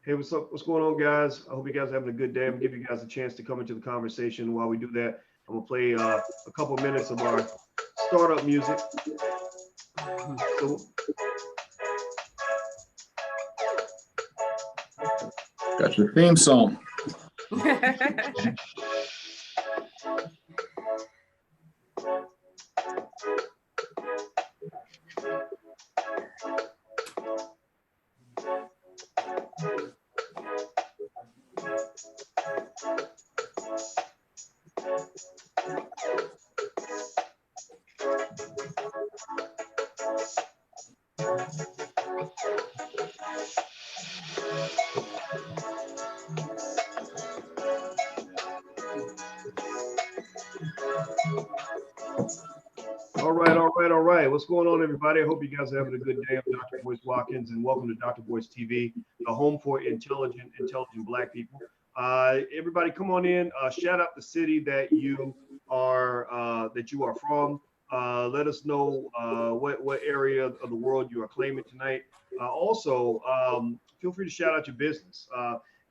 Hey, what's up? What's going on, guys? I hope you guys are having a good day. I'm gonna give you guys a chance to come into the conversation. While we do that, I'm gonna play a couple minutes of our startup music. So, got your theme song. all right. What's going on, everybody? I hope you guys are having a good day. I'm Dr. Boyce Watkins, and welcome to Dr. Boyce TV, the home for intelligent Black people. Everybody, come on in. Shout out the city that you are from. Let us know what area of the world you are claiming tonight. Also, feel free to shout out your business.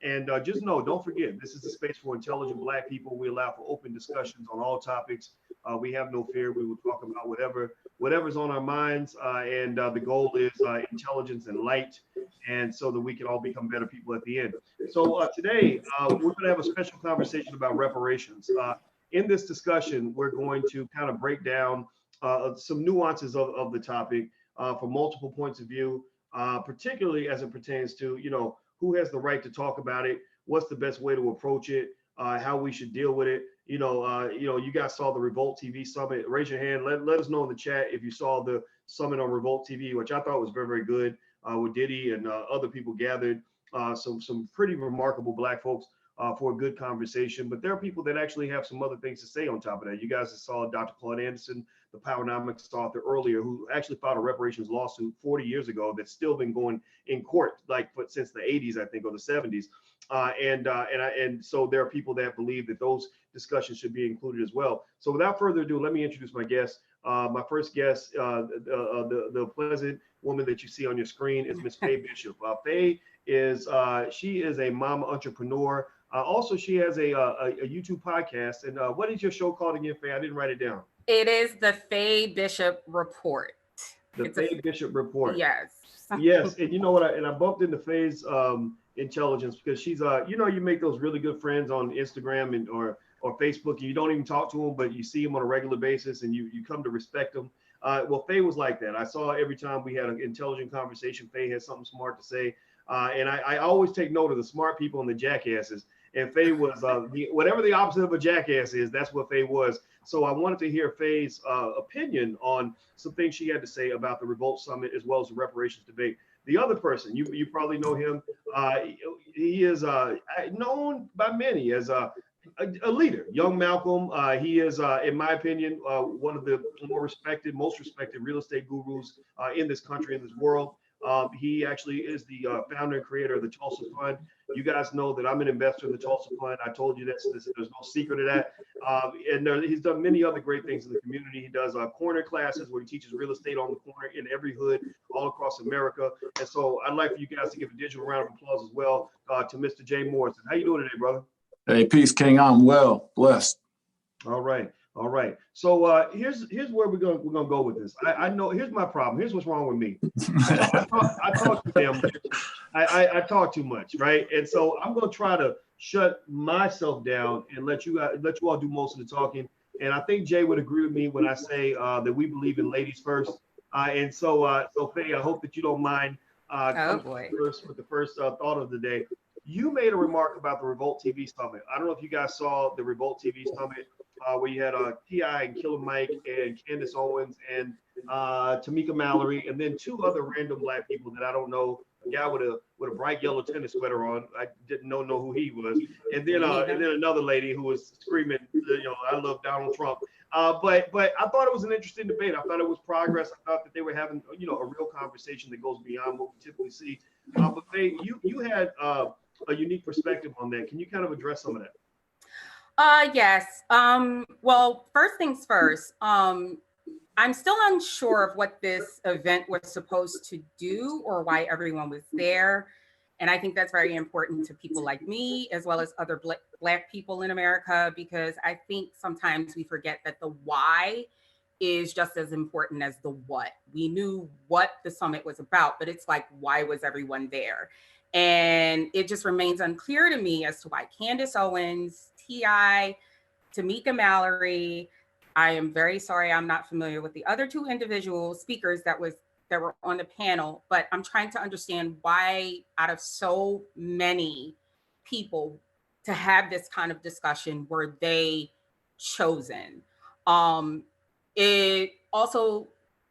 And just know, don't forget, this is a space for intelligent Black people. We allow for open discussions on all topics. We have no fear. We will talk about whatever's on our minds. And the goal is intelligence and light, and so that we can all become better people at the end. So today, we're going to have a special conversation about reparations. In this discussion, we're going to kind of break down some nuances of the topic from multiple points of view, particularly as it pertains to, who has the right to talk about it, what's the best way to approach it, how we should deal with it. You guys saw the Revolt TV summit. Raise your hand. Let us know in the chat if you saw the summit on Revolt TV, which I thought was very, very good. With Diddy and other people gathered, some pretty remarkable Black folks for a good conversation. But there are people that actually have some other things to say on top of that. You guys saw Dr. Claude Anderson, the Powernomics author earlier, who actually filed a reparations lawsuit 40 years ago that's still been going in court since the 80s, I think, or the 70s. And so there are people that believe that those discussions should be included as well. So without further ado, let me introduce my guest. My first guest, the pleasant woman that you see on your screen, is Miss Faye Bishop. Faye is she is a mama entrepreneur. Also, she has a YouTube podcast. And what is your show called again, Faye? I didn't write it down. It is the Faye Bishop Report. The Faye Bishop Report. Yes. Yes, and you know what? I bumped into Faye's intelligence because she's you make those really good friends on Instagram and or Facebook, and you don't even talk to them, but you see them on a regular basis, and you come to respect them. Well, Faye was like that. I saw every time we had an intelligent conversation, Faye had something smart to say, and I always take note of the smart people and the jackasses. And Faye was whatever the opposite of a jackass is, that's what Faye was. So I wanted to hear Faye's opinion on some things she had to say about the Revolt Summit as well as the reparations debate. The other person, you probably know him. He is known by many as a leader, young Malcolm. He is, in my opinion, one of the most respected real estate gurus in this country, in this world. He actually is the founder and creator of the Tulsa Fund. You guys know that I'm an investor in the Tulsa Fund. I told you that there's no secret to that. And he's done many other great things in the community. He does corner classes where he teaches real estate on the corner in every hood all across America. And so I'd like for you guys to give a digital round of applause as well to Mr. Jay Morrison. How you doing today, brother? Hey, peace, King. I'm well, blessed. All right. So here's where we're gonna go with this. I know. Here's my problem. Here's what's wrong with me. I talk too damn much. I talk too much, right? And so I'm gonna try to shut myself down and let you all do most of the talking. And I think Jay would agree with me when I say that we believe in ladies first. And so Faye, I hope that you don't mind. First with the first thought of the day. You made a remark about the Revolt TV Summit. I don't know if you guys saw the Revolt TV Summit where you had T.I. and Killer Mike and Candace Owens and Tamika Mallory, and then two other random Black people that I don't know. A guy with a bright yellow tennis sweater on. I didn't know who he was. And then another lady who was screaming, I love Donald Trump. But I thought it was an interesting debate. I thought it was progress. I thought that they were having a real conversation that goes beyond what we typically see. But Faye, you had a unique perspective on that. Can you kind of address some of that? Yes. Well, first things first, I'm still unsure of what this event was supposed to do or why everyone was there. And I think that's very important to people like me, as well as other Black people in America, because I think sometimes we forget that the why is just as important as the what. We knew what the summit was about, but it's like, why was everyone there? And it just remains unclear to me as to why Candace Owens, T.I., Tamika Mallory, I am very sorry I'm not familiar with the other two individual speakers that were on the panel, but I'm trying to understand why out of so many people to have this kind of discussion were they chosen. It also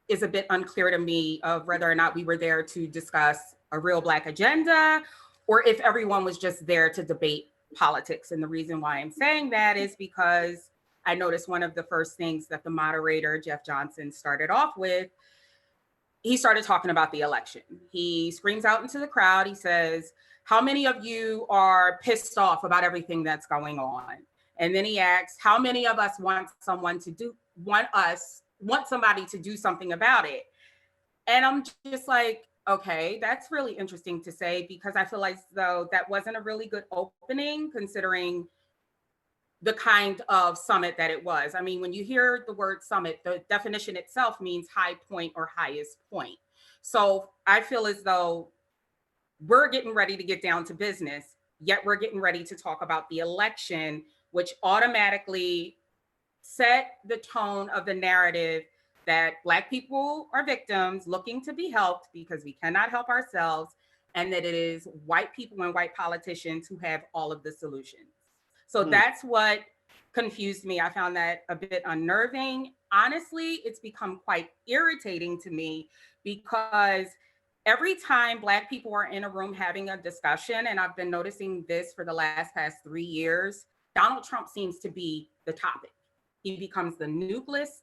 is a bit unclear to me of whether or not we were there to discuss a real Black agenda or if everyone was just there to debate politics. And the reason why I'm saying that is because I noticed one of the first things that the moderator, Jeff Johnson, started off with, he started talking about the election. He screams out into the crowd. He says, how many of you are pissed off about everything that's going on? And then he asks, how many of us want somebody to do something about it? And I'm just like, okay, that's really interesting to say, because I feel like though that wasn't a really good opening considering the kind of summit that it was. I mean, when you hear the word summit, the definition itself means high point or highest point. So I feel as though we're getting ready to get down to business, yet we're getting ready to talk about the election, which automatically set the tone of the narrative that Black people are victims looking to be helped because we cannot help ourselves, and that it is white people and white politicians who have all of the solutions. So that's what confused me. I found that a bit unnerving. Honestly, it's become quite irritating to me because every time Black people are in a room having a discussion, and I've been noticing this for the past 3 years, Donald Trump seems to be the topic. He becomes the nucleus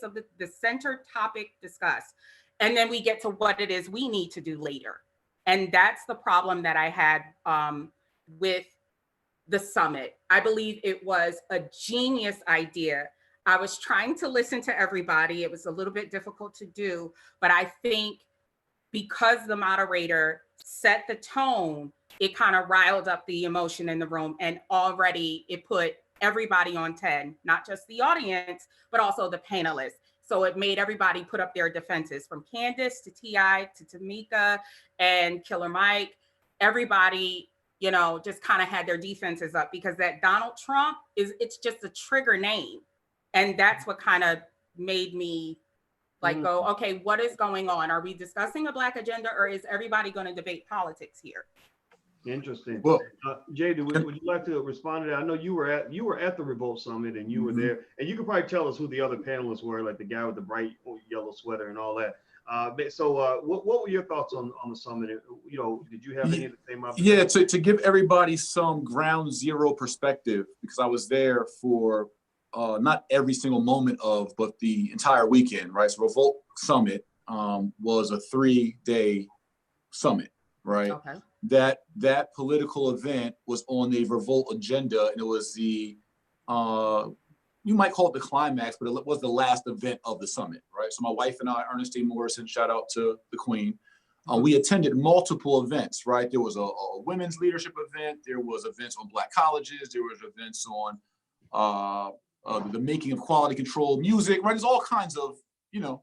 of the center topic discussed. And then we get to what it is we need to do later. And that's the problem that I had with the summit. I believe it was a genius idea. I was trying to listen to everybody. It was a little bit difficult to do, but I think because the moderator set the tone, it kind of riled up the emotion in the room, and already it put everybody on 10, not just the audience, but also the panelists. So it made everybody put up their defenses, from Candace to T.I. to Tamika and Killer Mike. Everybody, just kind of had their defenses up because that Donald Trump it's just a trigger name. And that's what kind of made me go, okay, what is going on? Are we discussing a Black agenda, or is everybody going to debate politics here? Interesting. Well, Jay, would you like to respond to that? I know you were at the Revolt Summit and you were there, and you could probably tell us who the other panelists were, like the guy with the bright yellow sweater and all that. What were your thoughts on the summit? Did you have any of the same observations? Yeah, to give everybody some ground zero perspective, because I was there for not every single moment of, but the entire weekend, right? So Revolt Summit was a 3-day summit, right? Okay. That political event was on the Revolt agenda, and it was the you might call it the climax, but it was the last event of the summit, right? So my wife and I, Ernestine Morrison, shout out to the Queen, we attended multiple events, right? There was a women's leadership event, there was events on Black colleges, there was events on the making of quality control music, right? There's all kinds of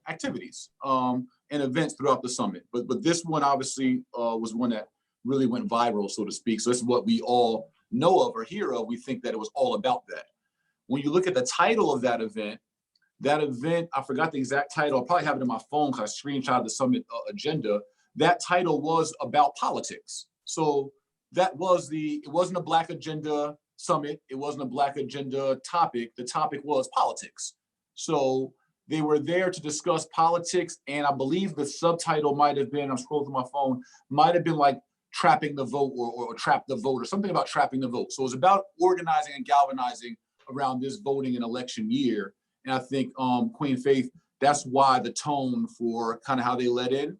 activities and events throughout the summit. But this one obviously was one that really went viral, so to speak. So this is what we all know of or hear of. We think that it was all about that. When you look at the title of that event, I forgot the exact title. I'll probably have it in my phone because I screenshotted the summit agenda. That title was about politics. So it wasn't a Black agenda summit. It wasn't a Black agenda topic. The topic was politics. So they were there to discuss politics. And I believe the subtitle might have been, I'm scrolling through my phone, might have been like trapping the vote or trap the vote or something about trapping the vote. So it was about organizing and galvanizing around this voting and election year. And I think Queen Faith, that's why the tone for kind of how they led in.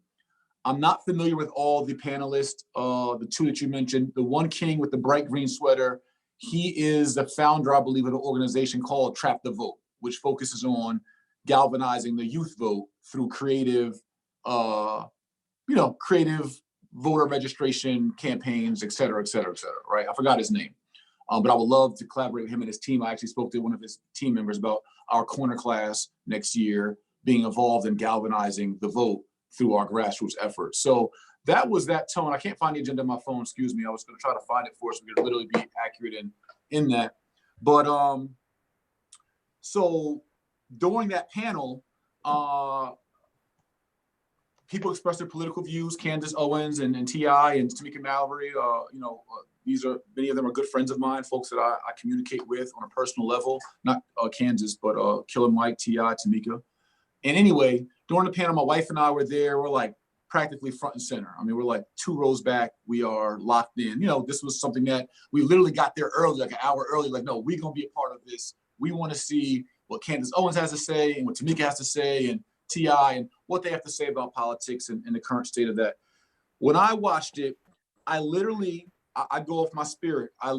I'm not familiar with all the panelists, the two that you mentioned. The one king with the bright green sweater, he is the founder, I believe, of an organization called Trap the Vote, which focuses on galvanizing the youth vote through creative voter registration campaigns, et cetera, et cetera, et cetera, right? I forgot his name. But I would love to collaborate with him and his team. I actually spoke to one of his team members about our corner class next year being involved in galvanizing the vote through our grassroots efforts. So that was that tone. I can't find the agenda on my phone, excuse me. I was gonna try to find it for us. We could literally be accurate in that. But so during that panel, people expressed their political views. Candace Owens and T.I. and Tamika Mallory, many of them are good friends of mine, folks that I communicate with on a personal level, not Kansas, but Killer Mike, T.I., Tamika. And anyway, during the panel, my wife and I were there. We're like practically front and center. I mean, we're like 2 rows back. We are locked in. This was something that we literally got there early, like an hour early. Like, no, we're going to be a part of this. We want to see what Candace Owens has to say and what Tamika has to say and T.I. and what they have to say about politics and the current state of that. When I watched it, I literally, I go off my spirit. I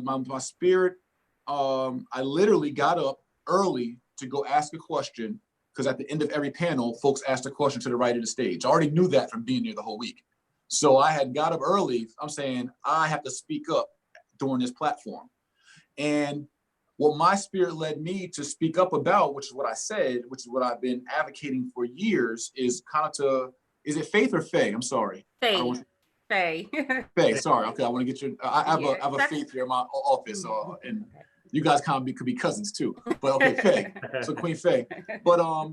literally got up early to go ask a question, because at the end of every panel, folks asked a question to the right of the stage. I already knew that from being there the whole week. So I had got up early. I'm saying I have to speak up during this platform. And what my spirit led me to speak up about, which is what I said, which is what I've been advocating for years, is is it Faith or Faye? I'm sorry. Faye. Faye. Faye, sorry. Okay, I want to get you. I have a Faith here in my office, and you guys could be cousins too. But okay, Faye. So Queen Faye. But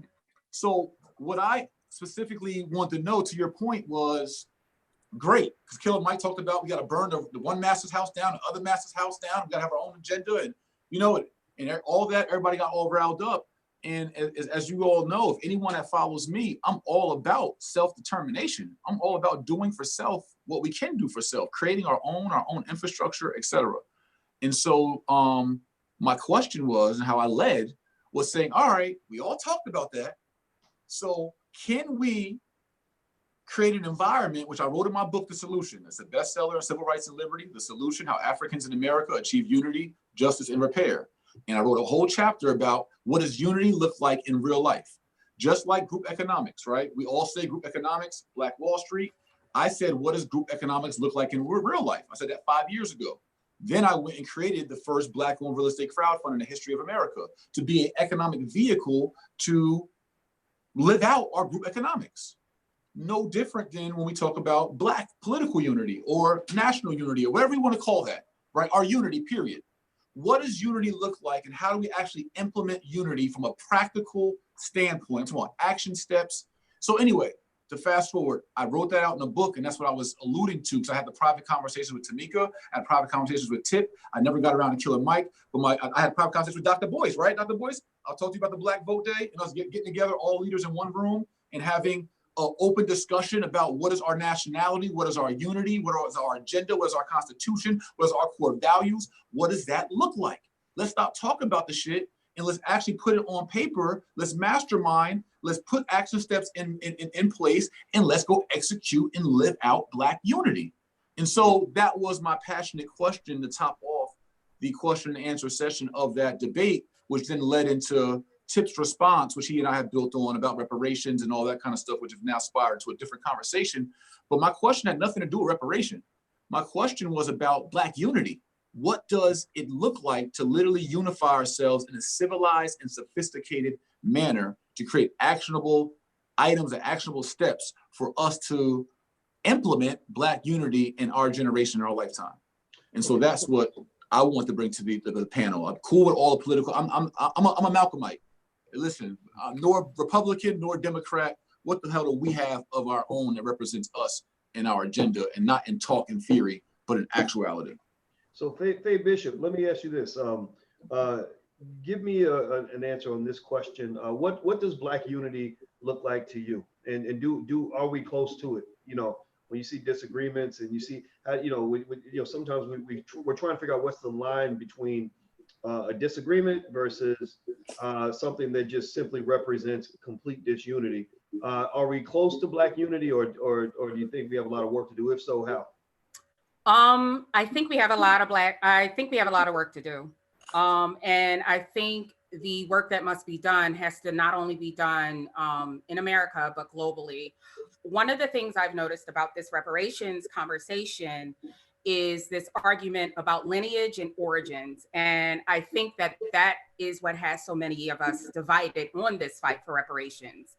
so what I specifically want to know, to your point, was great, because Killer Mike talked about we got to burn the one master's house down, the other master's house down. We got to have our own agenda, and all that. Everybody got all riled up. And as you all know, if anyone that follows me, I'm all about self-determination. I'm all about doing for self what we can do for self, creating our own infrastructure, et cetera. And so my question was, and how I led, was saying, all right, we all talked about that. So can we create an environment, which I wrote in my book, The Solution. It's a bestseller on civil rights and liberty, The Solution, How Africans in America Achieve Unity, Justice, and Repair. And I wrote a whole chapter about what does unity look like in real life? Just like group economics, right? We all say group economics, Black Wall Street. I said, what does group economics look like in real life? I said that 5 years ago. Then I went and created the first Black-owned real estate crowdfund in the history of America to be an economic vehicle to live out our group economics. No different than when we talk about Black political unity or national unity or whatever you want to call that, right? Our unity, period. What does unity look like, and how do we actually implement unity from a practical standpoint? Come on, action steps. So anyway, to fast forward, I wrote that out in a book, and that's what I was alluding to, because I had the private conversations with Tamika, I had private conversations with Tip. I never got around to Killer Mike, but I had private conversations with Dr. Boyce, right? Dr. Boyce, I'll talk to you about the Black Vote Day, and us getting together, all leaders in one room, and having an open discussion about what is our nationality, what is our unity, what is our agenda, what is our constitution, what is our core values, what does that look like? Let's stop talking about the shit and let's actually put it on paper. Let's mastermind, let's put action steps in place, and let's go execute and live out Black unity. And so that was my passionate question to top off the question and answer session of that debate, which then led into Tip's response, which he and I have built on about reparations and all that kind of stuff, which have now inspired to a different conversation. But my question had nothing to do with reparation. My question was about Black unity. What does it look like to literally unify ourselves in a civilized and sophisticated manner to create actionable items and actionable steps for us to implement Black unity in our generation, in our lifetime? And so that's what I want to bring to the panel. I'm cool with all the political. I'm a Malcolmite. Listen, nor Republican nor Democrat. What the hell do we have of our own that represents us in our agenda, and not in talk and theory, but in actuality? So Faye Bishop, let me ask you this. Give me an answer on this question. What does Black unity look like to you? And are we close to it? When you see disagreements and you see, sometimes we're trying to figure out what's the line between a disagreement versus something that just simply represents complete disunity. Are we close to Black unity, or do you think we have a lot of work to do? If so, how? I think we have a lot of work to do. And I think the work that must be done has to not only be done in America, but globally. one of the things I've noticed about this reparations conversation is this argument about lineage and origins. And I think that that is what has so many of us divided on this fight for reparations.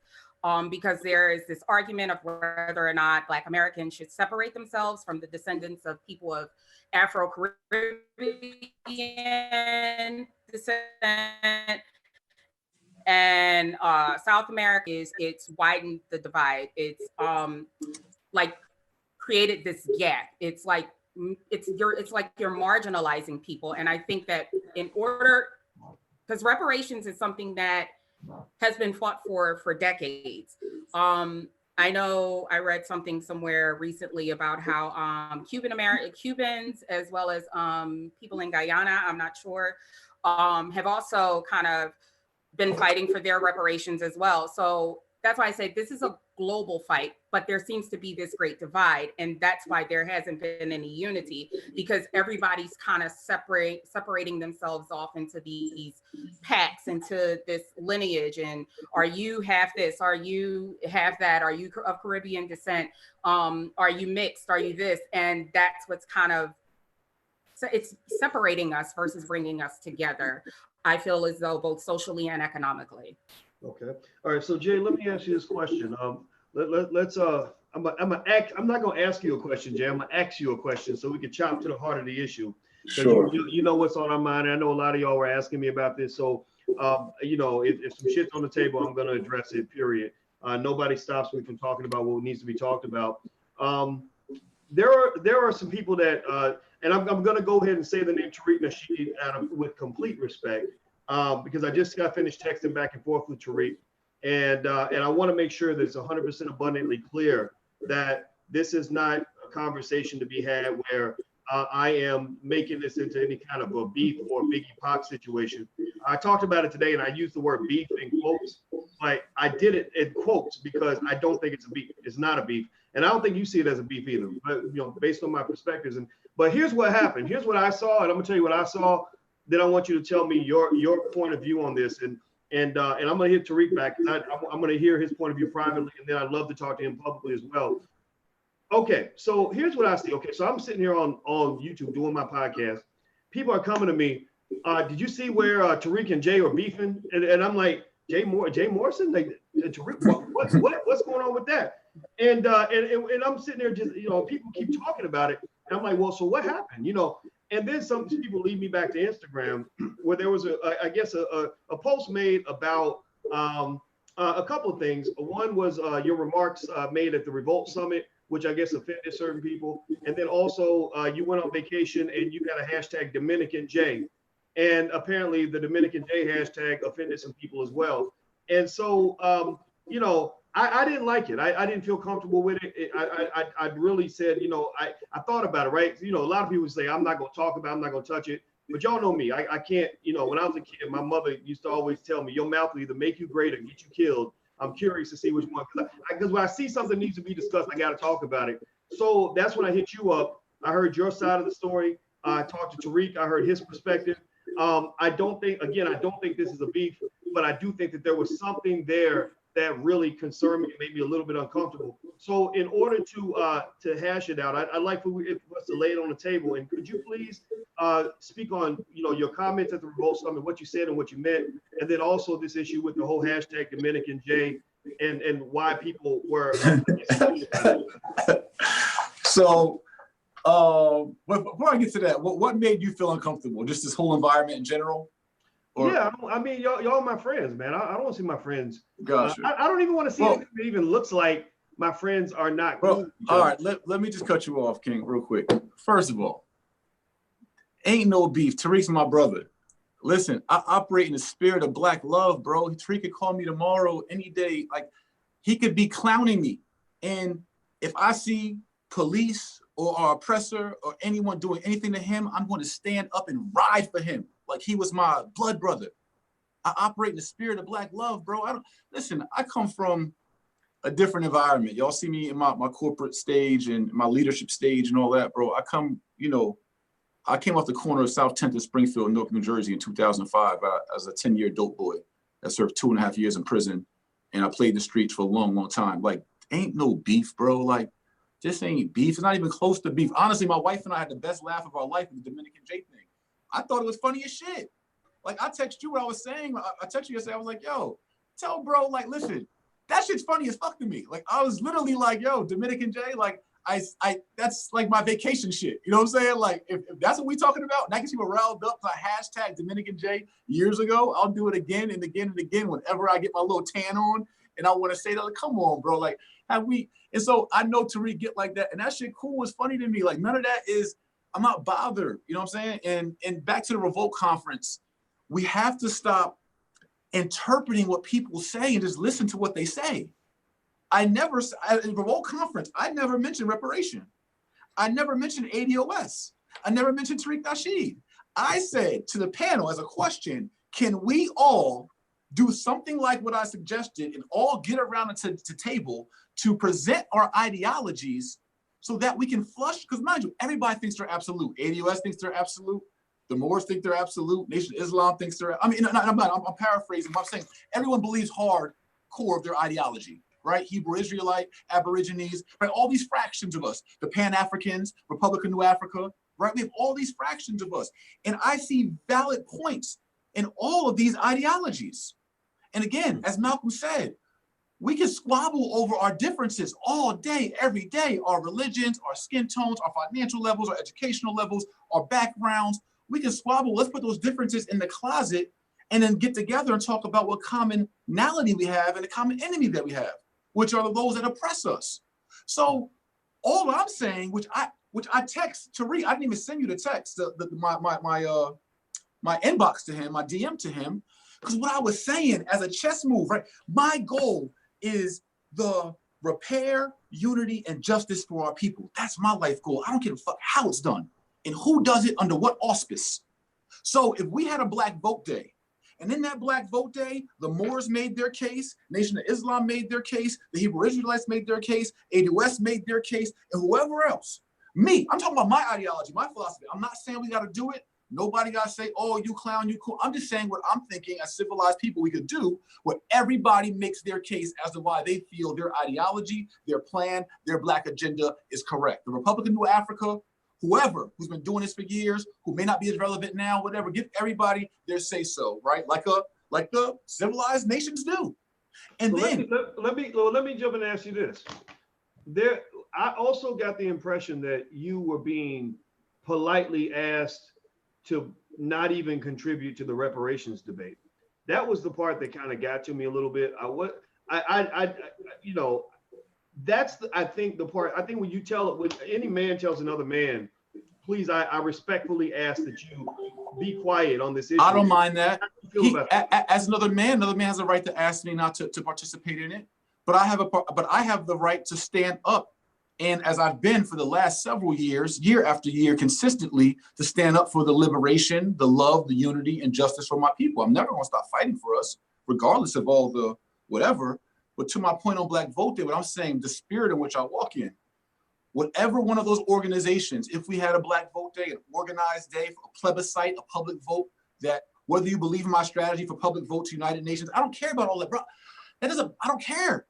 Because there is this argument of whether or not Black Americans should separate themselves from the descendants of people of Afro-Caribbean descent. And South America it's widened the divide. It's like created this gap. It's like you're marginalizing people. And I think that in order, because reparations is something that has been fought for decades. I know I read something somewhere recently about how Cubans, as well as people in Guyana, I'm not sure, have also kind of been fighting for their reparations as well. So that's why I say this is a global fight, but there seems to be this great divide. And that's why there hasn't been any unity, because everybody's kind of separating themselves off into these packs, into this lineage. And are you have this? Are you have that? Are you of Caribbean descent? Are you mixed? Are you this? And that's what's kind of, so it's separating us versus bringing us together, I feel as though, both socially and economically. Okay. All right. So Jay, let me ask you this question. Let's I'm not gonna ask you a question, Jay. I'm gonna ask you a question so we can chop to the heart of the issue. Sure. You know what's on our mind. I know a lot of y'all were asking me about this. So you know, if some shit's on the table, I'm gonna address it, period. Nobody stops me from talking about what needs to be talked about. There are some people that and I'm gonna go ahead and say the name Tariq Nasheed with complete respect. Because I just got finished texting back and forth with Tariq, and I want to make sure that it's 100% abundantly clear that this is not a conversation to be had where I am making this into any kind of a beef or Biggie Pac situation. I talked about it today, and I used the word beef in quotes, but I did it in quotes because I don't think it's a beef. It's not a beef, and I don't think you see it as a beef either. But you know, based on my perspectives, but here's what happened. Here's what I saw, and I'm gonna tell you what I saw. Then I want you to tell me your point of view on this, and I'm gonna hit Tariq back because I'm gonna hear his point of view privately, and then I'd love to talk to him publicly as well. Okay, so here's what I see. Okay, so I'm sitting here on YouTube doing my podcast. People are coming to me. Did you see where Tariq and Jay are beefing? And I'm like, Jay Morrison, like Tariq, what's going on with that? And I'm sitting there just, you know, people keep talking about it. And I'm like, well, so what happened? You know. And then some people lead me back to Instagram, where there was I guess a post made about a couple of things. One was your remarks made at the Revolt Summit, which I guess offended certain people. And then also you went on vacation and you had a hashtag Dominican J. And apparently the Dominican J hashtag offended some people as well. And so, you know, I didn't like it. I didn't feel comfortable with it. I really said, you know, I thought about it, right? You know, a lot of people say, I'm not going to talk about it, I'm not going to touch it. But y'all know me. I can't, you know, when I was a kid, my mother used to always tell me, your mouth will either make you great or get you killed. I'm curious to see which one. Because when I see something needs to be discussed, I got to talk about it. So that's when I hit you up. I heard your side of the story. I talked to Tariq. I heard his perspective. I don't think this is a beef, but I do think that there was something there that really concerned me and made me a little bit uncomfortable. So in order to hash it out, I'd like for us to lay it on the table. And could you please speak on, you know, your comments at the Revolt Summit, what you said and what you meant, and then also this issue with the whole hashtag Dominican J and why people were. So before I get to that, what made you feel uncomfortable? Just this whole environment in general? Or? Yeah, I mean, y'all are my friends, man. I don't want to see my friends. Gotcha. I don't even want to see anything that even looks like my friends are not cool. All right, let me just cut you off, King, real quick. First of all, ain't no beef. Tariq's my brother. Listen, I operate in the spirit of Black love, bro. Tariq could call me tomorrow, any day. Like, he could be clowning me. And if I see police or our oppressor or anyone doing anything to him, I'm going to stand up and ride for him. Like he was my blood brother. I operate in the spirit of Black love, bro. I come from a different environment. Y'all see me in my corporate stage and my leadership stage and all that, bro. I came off the corner of South 10th and Springfield, Newark, New Jersey in 2005 as a 10-year dope boy that served 2.5 years in prison. And I played the streets for a long, long time. Like, ain't no beef, bro. Like, this ain't beef. It's not even close to beef. Honestly, my wife and I had the best laugh of our life in the Dominican J thing. I thought it was funny as shit. Like, I text you what I was saying. I texted you yesterday. I was like, yo, tell bro, like, listen, that shit's funny as fuck to me. Like, I was literally like, yo, Dominican J, like, I that's like my vacation shit. You know what I'm saying? Like, if that's what we talking about, and I get you riled up to hashtag Dominican J years ago, I'll do it again and again and again whenever I get my little tan on. And I want to say that, like, come on, bro. Like, have we? And so I know Tariq get like that. And that shit cool was funny to me. Like, none of that is, I'm not bothered. You know what I'm saying? And back to the Revolt Conference, we have to stop interpreting what people say and just listen to what they say. In Revolt Conference, I never mentioned reparation. I never mentioned ADOS. I never mentioned Tariq Nasheed. I said to the panel as a question, can we all do something like what I suggested and all get around the table to present our ideologies so that we can flush, because mind you, everybody thinks they're absolute. ADOS thinks they're absolute. The Moors think they're absolute. Nation of Islam thinks they're, I'm paraphrasing, but I'm saying everyone believes hardcore of their ideology, right? Hebrew Israelite, Aborigines, right? All these fractions of us, the Pan-Africans, Republic of New Africa, right? We have all these fractions of us. And I see valid points in all of these ideologies. And again, as Malcolm said, we can squabble over our differences all day, every day, our religions, our skin tones, our financial levels, our educational levels, our backgrounds. We can squabble. Let's put those differences in the closet and then get together and talk about what commonality we have and the common enemy that we have, which are those that oppress us. So all I'm saying, which I text Tariq, I didn't even send you the text, my inbox to him, my DM to him, because what I was saying as a chess move, right? My goal is the repair, unity, and justice for our people. That's my life goal. I don't give a fuck how it's done and who does it under what auspice. So if we had a Black Vote Day, and in that Black Vote Day, the Moors made their case, Nation of Islam made their case, the Hebrew Israelites made their case, ADOS made their case, and whoever else. Me, I'm talking about my ideology, my philosophy. I'm not saying we got to do it. Nobody got to say, oh, you clown, you cool. I'm just saying what I'm thinking as civilized people we could do, where everybody makes their case as to why they feel their ideology, their plan, their Black agenda is correct. The Republic of New Africa, whoever who's been doing this for years, who may not be as relevant now, whatever, give everybody their say-so, right? Like the civilized nations do. And so then let me jump in and ask you this. I also got the impression that you were being politely asked to not even contribute to the reparations debate. That was the part that kind of got to me a little bit. I think the part, I think when you tell it, when any man tells another man, please, I respectfully ask that you be quiet on this issue. I don't mind that. As another man has a right to ask me not to participate in it, but I have the right to stand up. And as I've been for the last several years, year after year, consistently, to stand up for the liberation, the love, the unity, and justice for my people. I'm never going to stop fighting for us, regardless of all the whatever. But to my point on Black Vote Day, what I'm saying, the spirit in which I walk in, whatever one of those organizations, if we had a Black Vote Day, an organized day, a plebiscite, a public vote, that whether you believe in my strategy for public vote to United Nations, I don't care about all that, bro. I don't care.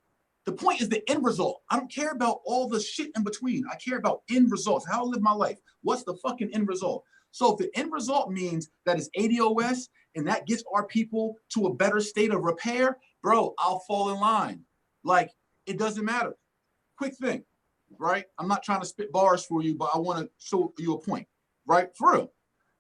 The point is the end result. I don't care about all the shit in between. I care about end results, how I live my life. What's the fucking end result? So if the end result means that it's ADOS and that gets our people to a better state of repair, bro, I'll fall in line. Like, it doesn't matter. Quick thing, right? I'm not trying to spit bars for you, but I want to show you a point, right? For real.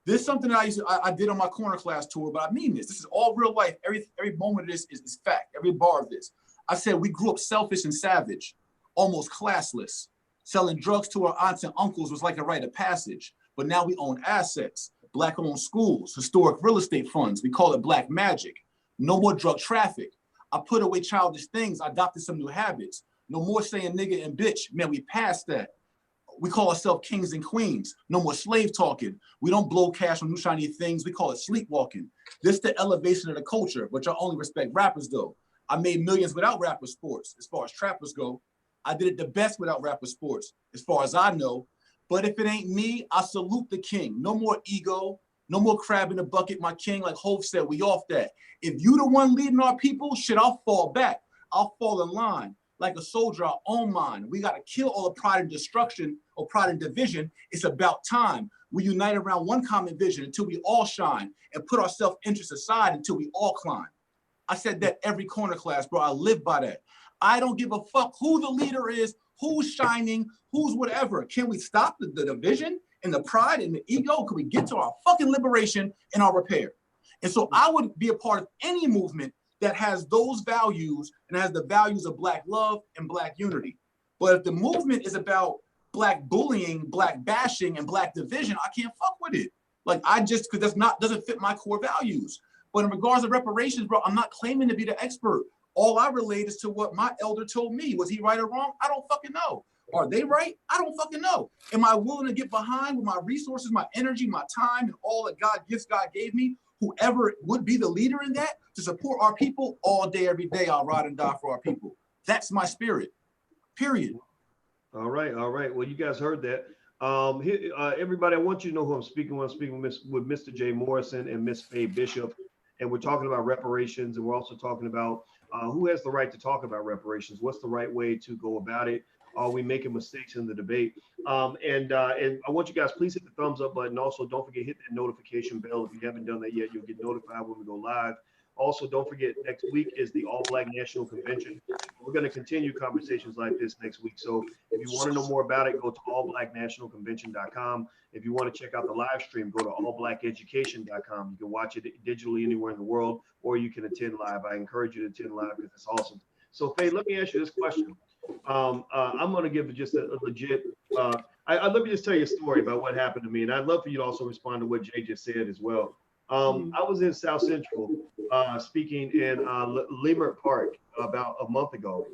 This is something that I did on my corner class tour, but I mean this. This is all real life. Every moment of this is fact. Every bar of this. I said we grew up selfish and savage, almost classless. Selling drugs to our aunts and uncles was like a rite of passage. But now we own assets, Black-owned schools, historic real estate funds. We call it Black magic. No more drug traffic. I put away childish things. I adopted some new habits. No more saying nigga and bitch. Man, we passed that. We call ourselves kings and queens. No more slave talking. We don't blow cash on new shiny things. We call it sleepwalking. This the elevation of the culture, which I only respect rappers though. I made millions without rapper sports, as far as trappers go. I did it the best without rapper sports, as far as I know. But if it ain't me, I salute the king. No more ego, no more crab in the bucket, my king. Like Hov said, we off that. If you the one leading our people, shit, I'll fall back. I'll fall in line. like a soldier our own mind. We got to kill all the pride and destruction or pride and division. It's about time we unite around one common vision until we all shine and put our self-interest aside until we all climb. I said that every corner class, bro. I live by that. I don't give a fuck who the leader is, who's shining, who's whatever. Can we stop the division and the pride and the ego? Can we get to our fucking liberation and our repair? And so I would be a part of any movement that has those values and has the values of Black love and Black unity. But if the movement is about Black bullying, Black bashing, and Black division, I can't fuck with it. Like, I just, because doesn't fit my core values. But in regards to reparations, bro, I'm not claiming to be the expert. All I relate is to what my elder told me. Was he right or wrong? I don't fucking know. Are they right? I don't fucking know. Am I willing to get behind with my resources, my energy, my time, and all that God gave me? Whoever would be the leader in that to support our people all day, every day, I'll ride and die for our people. That's my spirit, period. All right. Well, you guys heard that. Everybody, I want you to know who I'm speaking with. I'm speaking with Mr. J. Morrison and Miss Faye Bishop. And we're talking about reparations. And we're also talking about who has the right to talk about reparations. What's the right way to go about it? Are we making mistakes in the debate? And I want you guys, please hit the thumbs up button. Also, don't forget, hit that notification bell. If you haven't done that yet, you'll get notified when we go live. Also, don't forget, next week is the All Black National Convention. We're going to continue conversations like this next week. So if you want to know more about it, go to allblacknationalconvention.com. If you want to check out the live stream, go to allblackeducation.com. You can watch it digitally anywhere in the world, or you can attend live. I encourage you to attend live because it's awesome. So, Faye, let me ask you this question. I'm going to give just a legit, let me just tell you a story about what happened to me. And I'd love for you to also respond to what Jay just said as well. I was in South Central speaking in Leimert Park about a month ago.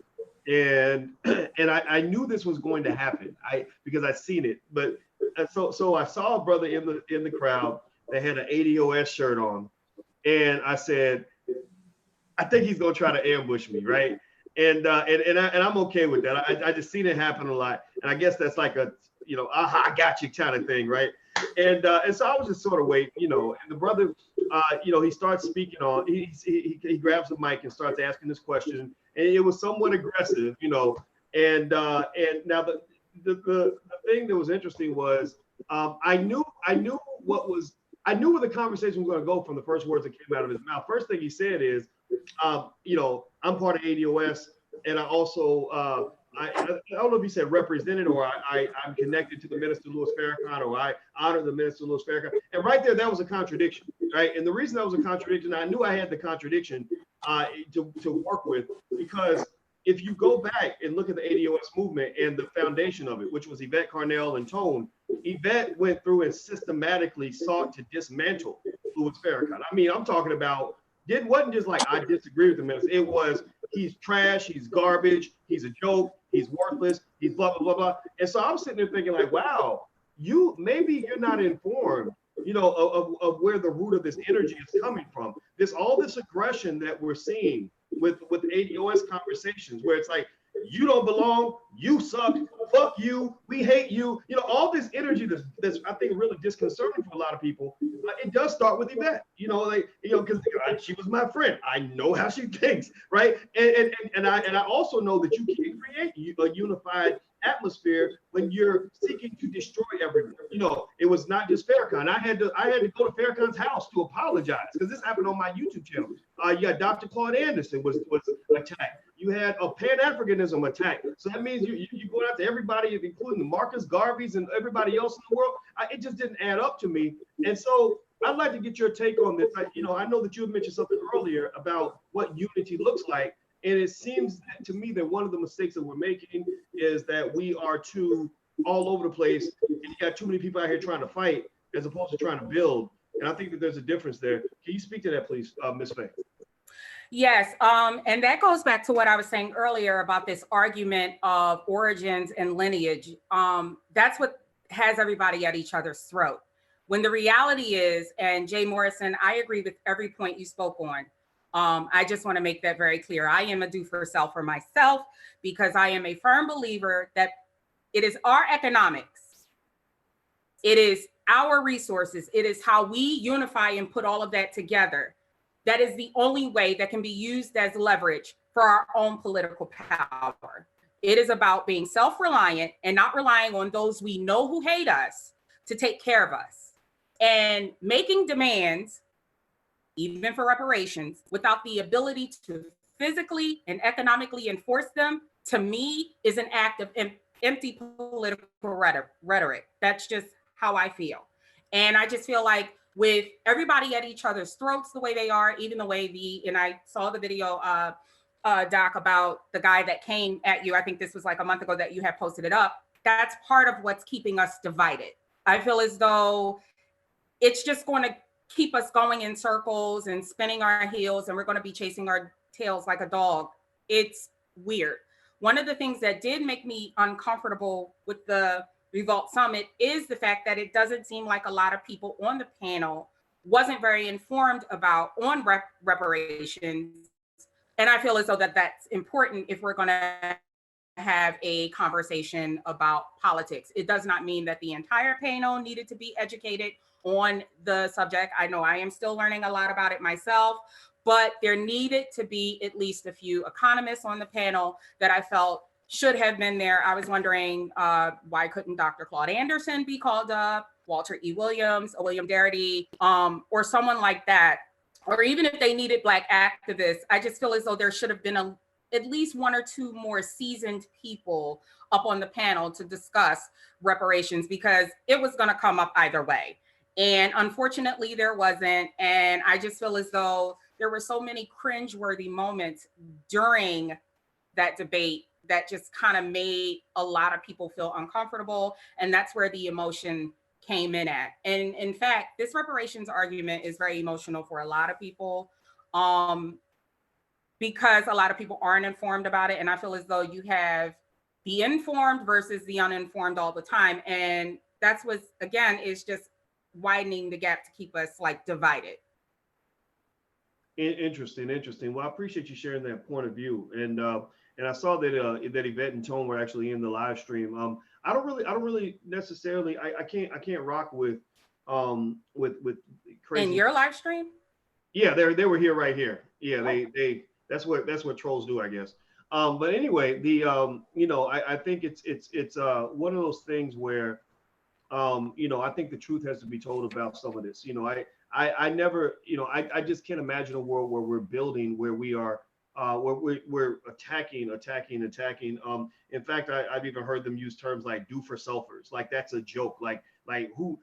And I knew this was going to happen because I seen it. But so I saw a brother in the crowd that had an ADOS shirt on. And I said, I think he's going to try to ambush me, right? And I'm okay with that. I just seen it happen a lot, and I guess that's like a aha, I got you kind of thing, right? And so I was just sort of waiting, and the brother, he starts speaking on. He grabs the mic and starts asking this question, and it was somewhat aggressive, And now the thing that was interesting was I knew where the conversation was going to go from the first words that came out of his mouth. First thing he said is, I'm part of ADOS, and I also, I don't know if he said represented or I'm connected to the Minister Louis Farrakhan, or I honor the Minister Louis Farrakhan. And right there, that was a contradiction, right? And the reason that was a contradiction, I knew I had the contradiction to work with, because if you go back and look at the ADOS movement and the foundation of it, which was Yvette Carnell and Tone, Yvette went through and systematically sought to dismantle Louis Farrakhan. I mean, I'm talking about, it wasn't just like, I disagree with the minister. It was, he's trash, he's garbage, he's a joke, he's worthless, he's blah, blah, blah, blah. And so I'm sitting there thinking like, wow, maybe you're not informed, of where the root of this energy is coming from. All this aggression that we're seeing with ADOS conversations, where it's like, you don't belong, you suck, fuck you, we hate you. All this energy that's I think really disconcerting for a lot of people. It does start with Yvette, because she was my friend. I know how she thinks, right? And I also know that you can create a unified atmosphere when you're seeking to destroy everyone. It was not just Farrakhan. I had to go to Farrakhan's house to apologize, because this happened on my YouTube channel. You got Dr. Claude Anderson was attacked. You had a Pan-Africanism attack. So that means you go out to everybody, including the Marcus Garveys and everybody else in the world. It just didn't add up to me. And so I'd like to get your take on this. I know that you had mentioned something earlier about what unity looks like. And it seems to me that one of the mistakes that we're making is that we are too all over the place, and you got too many people out here trying to fight as opposed to trying to build. And I think that there's a difference there. Can you speak to that, please, Ms. Faye? Yes, and that goes back to what I was saying earlier about this argument of origins and lineage. That's what has everybody at each other's throat. When the reality is, and Jay Morrison, I agree with every point you spoke on. I just want to make that very clear. I am a do for self for myself, because I am a firm believer that it is our economics. It is our resources. It is how we unify and put all of that together. That is the only way that can be used as leverage for our own political power. It is about being self-reliant and not relying on those we know who hate us to take care of us, and making demands, even for reparations, without the ability to physically and economically enforce them, to me, is an act of empty political rhetoric. That's just how I feel. And I just feel like with everybody at each other's throats the way they are, even the way and I saw the video, Doc, about the guy that came at you, I think this was like a month ago that you had posted it up. That's part of what's keeping us divided. I feel as though it's just going to keep us going in circles and spinning our heels, and we're going to be chasing our tails like a dog. It's weird. One of the things that did make me uncomfortable with the Revolt Summit is the fact that it doesn't seem like a lot of people on the panel wasn't very informed on reparations. And I feel as though that's important if we're going to have a conversation about politics. It does not mean that the entire panel needed to be educated on the subject. I know I am still learning a lot about it myself, but there needed to be at least a few economists on the panel that I felt should have been there. I was wondering why couldn't Dr. Claude Anderson be called up, Walter E. Williams, or William Darity, or someone like that, or even if they needed Black activists. I just feel as though there should have been at least one or two more seasoned people up on the panel to discuss reparations, because it was going to come up either way. And unfortunately, there wasn't. And I just feel as though there were so many cringeworthy moments during that debate that just kind of made a lot of people feel uncomfortable. And that's where the emotion came in at. And in fact, this reparations argument is very emotional for a lot of people, because a lot of people aren't informed about it. And I feel as though you have the informed versus the uninformed all the time. And that's what, again, is just widening the gap to keep us like divided. Interesting. Well, I appreciate you sharing that point of view. And I saw that that Yvette and Tone were actually in the live stream. I don't really necessarily, I can't rock with crazy. In your live stream? Yeah, they were here right here. Yeah, they that's what trolls do, I guess. But anyway, I think it's one of those things where I think the truth has to be told about some of this. I never, I just can't imagine a world where we're building, where we are, where we're attacking. In fact, I've even heard them use terms like "do for selfers," like that's a joke. Like who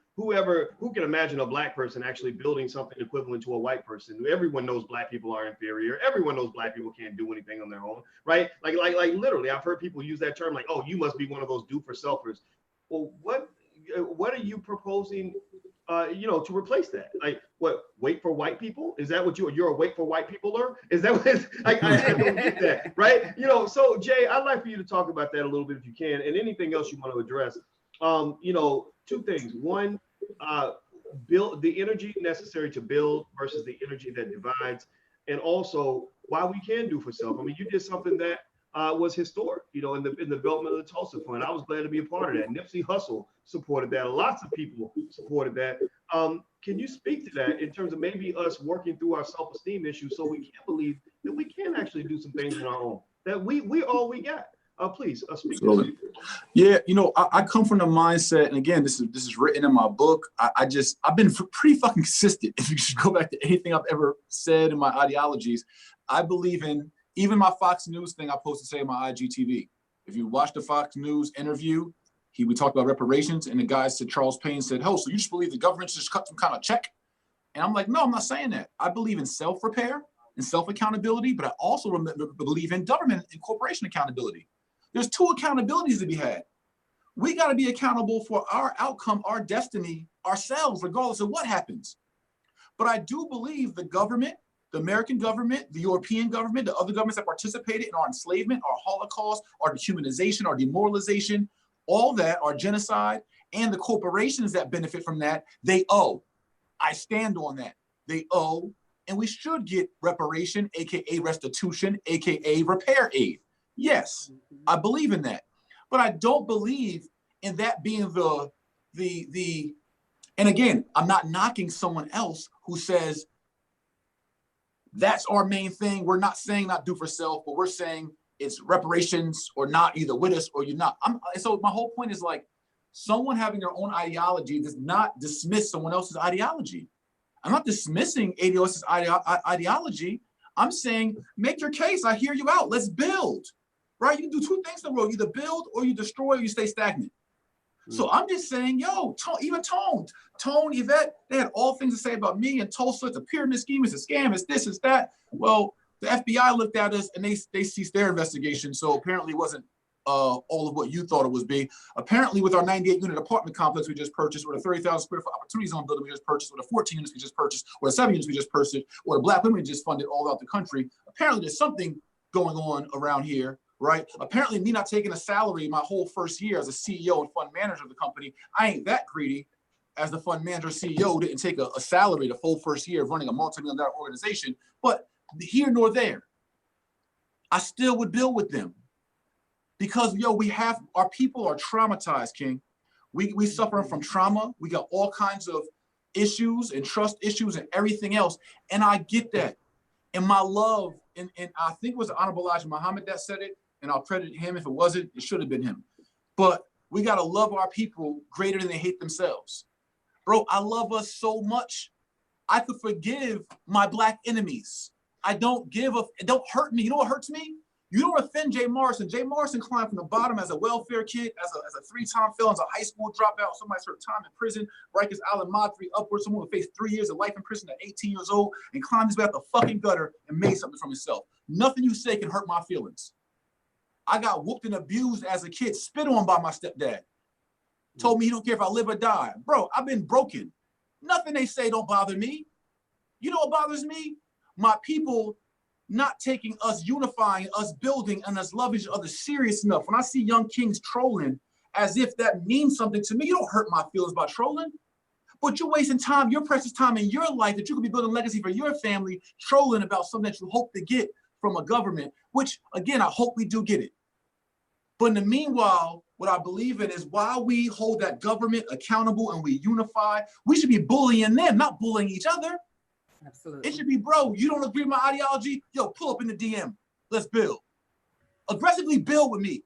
can imagine a Black person actually building something equivalent to a white person? Everyone knows Black people are inferior. Everyone knows Black people can't do anything on their own, right? Like literally, I've heard people use that term, like, "Oh, you must be one of those do for selfers." Well, what are you proposing? To replace that? Like, what? Wait for white people? Is that what you're a wait for white peopler? Is that what? I don't get that, right? So Jay, I'd like for you to talk about that a little bit if you can, and anything else you want to address. Two things. One, build the energy necessary to build versus the energy that divides, and also why we can do for self. I mean, you did something that was historic, in the development of the Tulsa Fund. I was glad to be a part of that. Nipsey Hussle supported that. Lots of people supported that. Can you speak to that in terms of maybe us working through our self-esteem issues so we can believe that we can actually do some things on our own, that we all we got? Please speak to that. Yeah, I come from the mindset, and again, this is written in my book. I've been pretty fucking consistent. If you should go back to anything I've ever said in my ideologies, I believe in. Even my Fox News thing I posted today on my IGTV. If you watch the Fox News interview, we talked about reparations, and the guy said, Charles Payne said, "Oh, so you just believe the government just cut some kind of check?" And I'm like, no, I'm not saying that. I believe in self-repair and self-accountability, but I also believe in government and corporation accountability. There's two accountabilities to be had. We got to be accountable for our outcome, our destiny, ourselves, regardless of what happens. But I do believe the government, the American government, the European government, the other governments that participated in our enslavement, our Holocaust, our dehumanization, our demoralization, all that, our genocide, and the corporations that benefit from that, they owe. I stand on that. They owe, and we should get reparation, AKA restitution, AKA repair aid. Yes, I believe in that. But I don't believe in that being and again, I'm not knocking someone else who says, That's our main thing. We're not saying not do for self, but we're saying it's reparations or not, either with us or you're not. So my whole point is like, someone having their own ideology does not dismiss someone else's ideology. I'm not dismissing ADOS's ideology. I'm saying, make your case. I hear you out. Let's build, right? You can do two things in the world. You either build or you destroy or you stay stagnant. So I'm just saying, yo, even Tone, Yvette, they had all things to say about me and Tulsa. It's a pyramid scheme. It's a scam. It's this, it's that. Well, the FBI looked at us and they ceased their investigation. So apparently it wasn't all of what you thought it was be. Apparently with our 98 unit apartment complex we just purchased, or the 30,000 square foot opportunity zone building we just purchased, or the 14 units we just purchased, or the 7 units we just purchased, or the Black women we just funded all out the country. Apparently there's something going on around here, right? Apparently me not taking a salary my whole first year as a CEO and fund manager of the company, I ain't that greedy. As the fund manager CEO, didn't take a salary the full first year of running a multi-million-dollar organization, but here nor there, I still would build with them. Because, yo, our people are traumatized, King. We suffer from trauma. We got all kinds of issues and trust issues and everything else. And I get that. And my love, and I think it was Honorable Elijah Muhammad that said it, and I'll credit him. If it wasn't, it should have been him. But we got to love our people greater than they hate themselves. Bro, I love us so much. I could forgive my Black enemies. I don't give a, it don't hurt me. You know what hurts me? You don't offend Jay Morrison. Jay Morrison climbed from the bottom as a welfare kid, as a three-time felon, as a high school dropout. Somebody served time in prison. Rikers Island Mod 3 upwards. Someone would face 3 years of life in prison at 18 years old and climbed his way out the fucking gutter and made something from himself. Nothing you say can hurt my feelings. I got whooped and abused as a kid, spit on by my stepdad. Told me he don't care if I live or die. Bro, I've been broken. Nothing they say don't bother me. You know what bothers me? My people not taking us, unifying us, building, and us loving each other serious enough. When I see young kings trolling as if that means something to me, you don't hurt my feelings about trolling, but you're wasting time, your precious time in your life that you could be building a legacy for your family, trolling about something that you hope to get from a government, which again, I hope we do get it. But in the meanwhile, what I believe in is while we hold that government accountable and we unify, we should be bullying them, not bullying each other. Absolutely. It should be, bro, you don't agree with my ideology? Yo, pull up in the DM. Let's build. Aggressively build with me.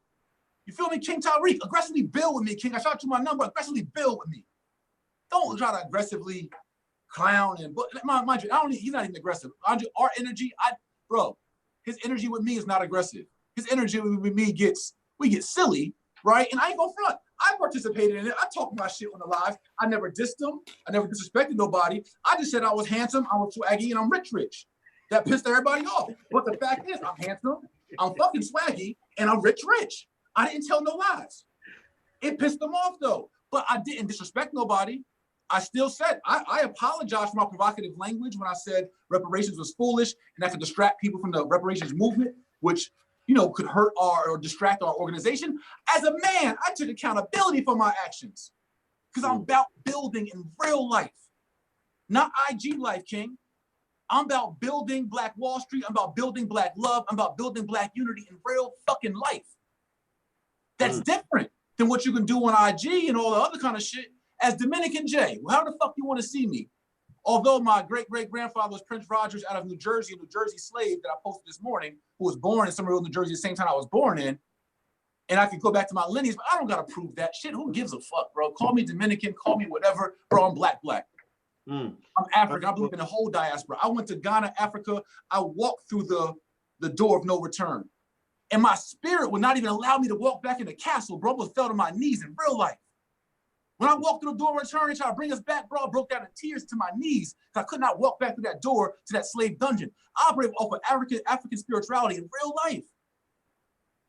You feel me, King Tariq? Aggressively build with me, King. I shot you my number. Aggressively build with me. Don't try to aggressively clown and, but mind you, he's not even aggressive. Our energy, bro, his energy with me is not aggressive. His energy with me we get silly, right? And I ain't gonna front. I participated in it. I talked my shit on the live. I never dissed them. I never disrespected nobody. I just said I was handsome, I was swaggy, and I'm rich. That pissed everybody off. But the fact is, I'm handsome, I'm fucking swaggy, and I'm rich. I didn't tell no lies. It pissed them off though. But I didn't disrespect nobody. I still said, I apologize for my provocative language when I said reparations was foolish and that could distract people from the reparations movement, which could hurt or distract our organization. As a man, I took accountability for my actions because I'm about building in real life, not IG life, King. I'm about building Black Wall Street. I'm about building Black love. I'm about building Black unity in real fucking life. That's different than what you can do on IG and all the other kind of shit. As Dominican J, well, how the fuck you want to see me? Although my great-great-grandfather was Prince Rogers out of New Jersey, a New Jersey slave that I posted this morning, who was born in Somerville, New Jersey, the same time I was born in, and I could go back to my lineage, but I don't got to prove that shit. Who gives a fuck, bro? Call me Dominican, call me whatever, bro, I'm black. I'm African. I believe in the whole diaspora. I went to Ghana, Africa. I walked through the door of no return. And my spirit would not even allow me to walk back in the castle, bro. I almost fell to my knees in real life. When I walked through the door of return and tried to bring us back, bro, I broke down in tears to my knees because I could not walk back through that door to that slave dungeon. I operate off of African spirituality in real life.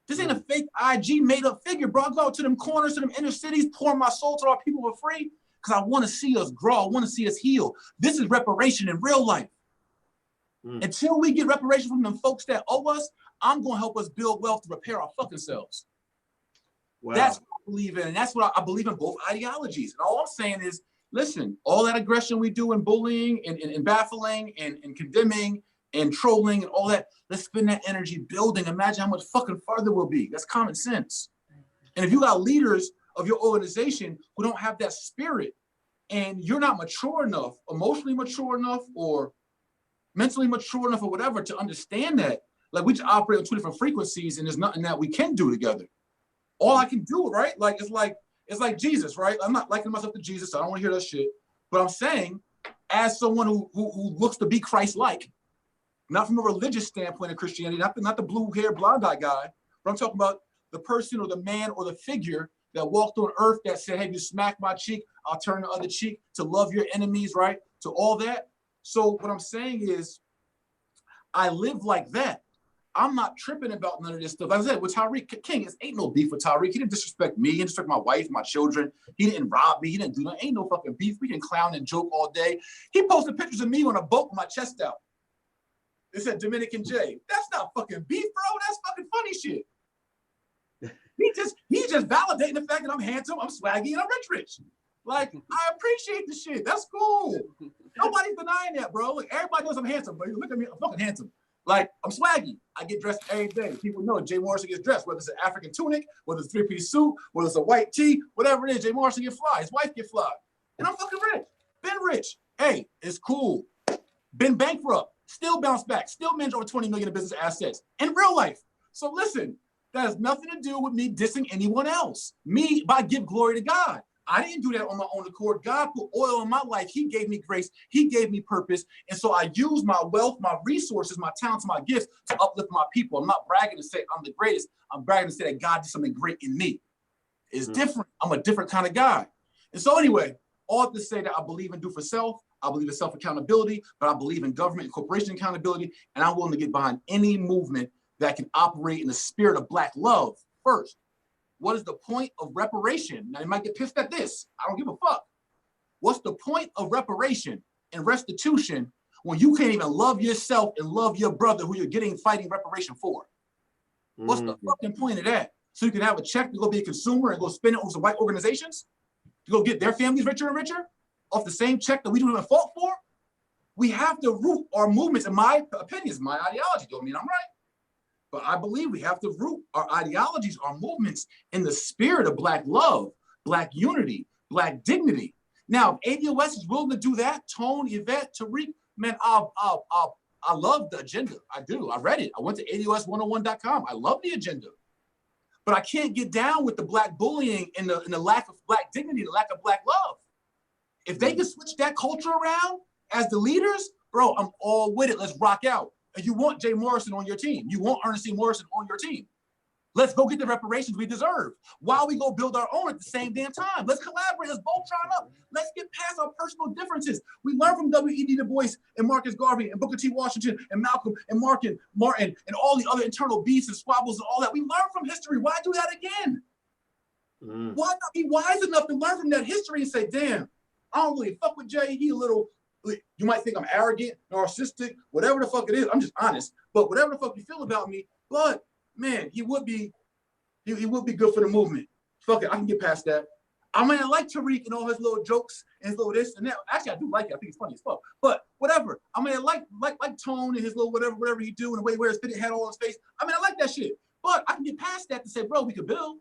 This ain't a fake IG made up figure, bro. I go out to them corners, to them inner cities, pouring my soul to our people for free because I want to see us grow. I want to see us heal. This is reparation in real life. Until we get reparation from them folks that owe us, I'm going to help us build wealth to repair our fucking selves. Wow. That's what I believe in. And that's what I believe in both ideologies. And all I'm saying is, listen, all that aggression we do in bullying and baffling and condemning and trolling and all that, let's spend that energy building. Imagine how much fucking farther we'll be. That's common sense. And if you got leaders of your organization who don't have that spirit and you're not mature enough, emotionally mature enough, or mentally mature enough or whatever to understand that. Like, we just operate on two different frequencies, and there's nothing that we can do together. All I can do, right? Like, it's like Jesus, right? I'm not likening myself to Jesus, so I don't want to hear that shit. But I'm saying, as someone who looks to be Christ-like, not from a religious standpoint of Christianity, not the blue-haired, blonde-eyed guy, but I'm talking about the person or the man or the figure that walked on earth that said, hey, you smack my cheek, I'll turn the other cheek, to love your enemies, right? To all that. So what I'm saying is, I live like that. I'm not tripping about none of this stuff. Like I said, with Tariq King, it ain't no beef with Tariq. He didn't disrespect me. He didn't disrespect my wife, my children. He didn't rob me. He didn't do that. Ain't no fucking beef. We can clown and joke all day. He posted pictures of me on a boat with my chest out. It said Dominican J. That's not fucking beef, bro. That's fucking funny shit. He's just validating the fact that I'm handsome, I'm swaggy, and I'm rich. Like, I appreciate the shit. That's cool. Nobody's denying that, bro. Like, everybody knows I'm handsome, but you look at me, I'm fucking handsome. Like, I'm swaggy. I get dressed every day. People know Jay Morrison gets dressed, whether it's an African tunic, whether it's a three-piece suit, whether it's a white tee, whatever it is, Jay Morrison get fly. His wife get fly. And I'm fucking rich. Been rich. Hey, it's cool. Been bankrupt. Still bounced back. Still managed over 20 million in business assets in real life. So listen, that has nothing to do with me dissing anyone else. I give glory to God. I didn't do that on my own accord. God put oil in my life. He gave me grace. He gave me purpose. And so I use my wealth, my resources, my talents, my gifts to uplift my people. I'm not bragging to say I'm the greatest. I'm bragging to say that God did something great in me. It's different. I'm a different kind of guy. And so anyway, all to say that I believe in do for self. I believe in self-accountability, but I believe in government and corporation accountability. And I'm willing to get behind any movement that can operate in the spirit of Black love first. What is the point of reparation? Now, you might get pissed at this. I don't give a fuck. What's the point of reparation and restitution when you can't even love yourself and love your brother who you're fighting reparation for? What's the fucking point of that? So you can have a check to go be a consumer and go spend it on some white organizations to go get their families richer and richer off the same check that we don't even fought for? We have to root our movements, in my opinions, my ideology. Don't mean I'm right. But I believe we have to root our ideologies, our movements in the spirit of Black love, Black unity, Black dignity. Now, if ADOS is willing to do that, Tone, Yvette, Tariq, man, I love the agenda. I do. I read it. I went to ADOS101.com. I love the agenda. But I can't get down with the Black bullying and the lack of Black dignity, the lack of Black love. If they can switch that culture around as the leaders, bro, I'm all with it. Let's rock out. And you want Jay Morrison on your team. You want Ernestine Morrison on your team. Let's go get the reparations we deserve while we go build our own at the same damn time. Let's collaborate. Let's both chime up. Let's get past our personal differences. We learn from W.E.B. Du Bois and Marcus Garvey and Booker T. Washington and Malcolm and Martin and all the other internal beefs and squabbles and all that. We learn from history. Why do that again? Why not be wise enough to learn from that history and say, damn, I don't really fuck with Jay. He a little... You might think I'm arrogant, narcissistic, whatever the fuck it is. I'm just honest. But whatever the fuck you feel about me, but man, he would be good for the movement. Fuck it, I can get past that. I mean, I like Tariq and all his little jokes and his little this and that. Actually, I do like it. I think it's funny as fuck. But whatever. I mean, I like Tone and his little whatever he do and the way he wears fitted hat all on his face. I mean, I like that shit. But I can get past that to say, bro, we could build.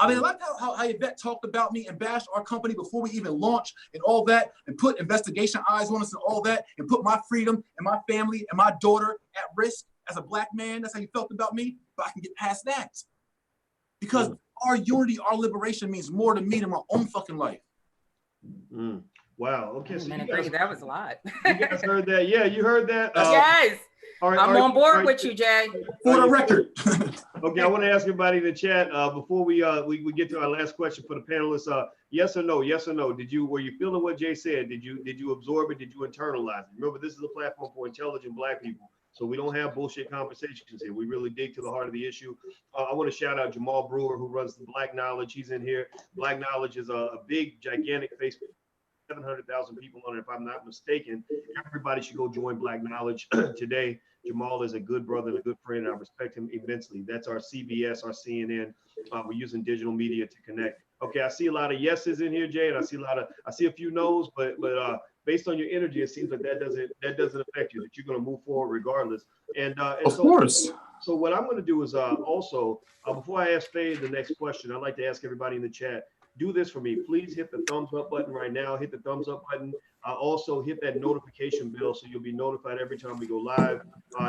I mean, I like how Yvette talked about me and bashed our company before we even launched and all that, and put investigation eyes on us and all that, and put my freedom and my family and my daughter at risk as a Black man. That's how you felt about me. But I can get past that. Because our unity, our liberation means more to me than my own fucking life. Wow. Okay. So that was a lot. You guys heard that? Yeah, you heard that? Yes. I'm on board with you, Jay. For the record. Okay, I want to ask everybody in the chat before we get to our last question for the panelists. Yes or no? Yes or no? Were you feeling what Jay said? Did you absorb it? Did you internalize it? Remember, this is a platform for intelligent Black people, so we don't have bullshit conversations here. We really dig to the heart of the issue. I want to shout out Jamal Brewer, who runs the Black Knowledge. He's in here. Black Knowledge is a big, gigantic Facebook. 700,000 people on it, if I'm not mistaken. Everybody should go join Black Knowledge today. Jamal is a good brother and a good friend, and I respect him immensely. That's our CBS, our CNN. We're using digital media to connect. Okay, I see a lot of yeses in here, Jay, and I see a few no's, but based on your energy, it seems like that doesn't affect you. That you're going to move forward regardless. And of course. So what I'm going to do is also before I ask Faye the next question, I'd like to ask everybody in the chat. do this for me. Please hit the thumbs up button right now. Hit the thumbs up button. Also hit that notification bell so you'll be notified every time we go live.